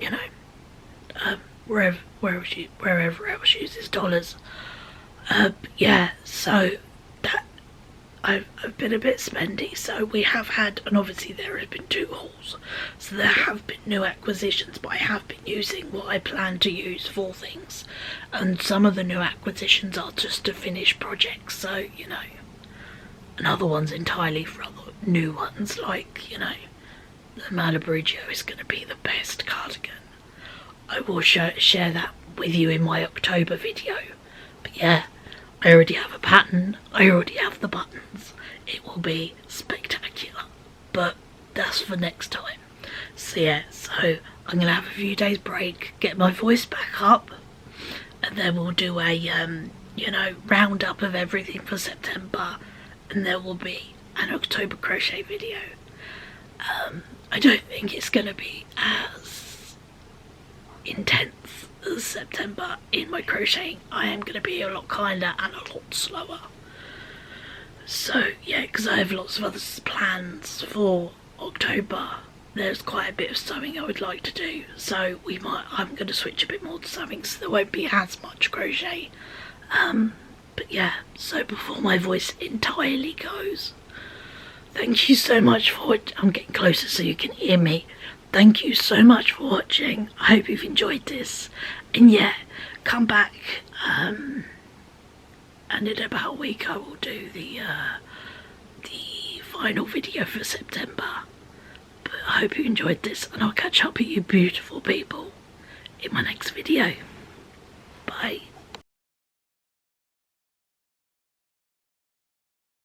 you know, wherever else uses dollars. Yeah, so that I've been a bit spendy, so we have had, and obviously there have been 2 hauls, so there have been new acquisitions, but I have been using what I plan to use for things, and some of the new acquisitions are just to finish projects, so you know, and other ones entirely for other new ones, like, you know, the Malabrigio is going to be the best cardigan. I will share that with you in my October video, but yeah, I already have a pattern, I already have the buttons, it will be spectacular, but that's for next time. So yeah, so I'm going to have a few days break, get my voice back up, and then we'll do a, you know, roundup of everything for September, and there will be an October crochet video. I don't think it's going to be as intense as September in my crocheting. I am going to be a lot kinder and a lot slower. So yeah, because I have lots of other plans for October. There's quite a bit of sewing I would like to do, so I'm going to switch a bit more to sewing, so there won't be as much crochet. But yeah, so before my voice entirely goes, thank you so much for it. I'm getting closer so you can hear me. Thank you so much for watching. I hope you've enjoyed this, and yeah, come back, and in about a week I will do the final video for September. But I hope you enjoyed this, and I'll catch up with you beautiful people in my next video.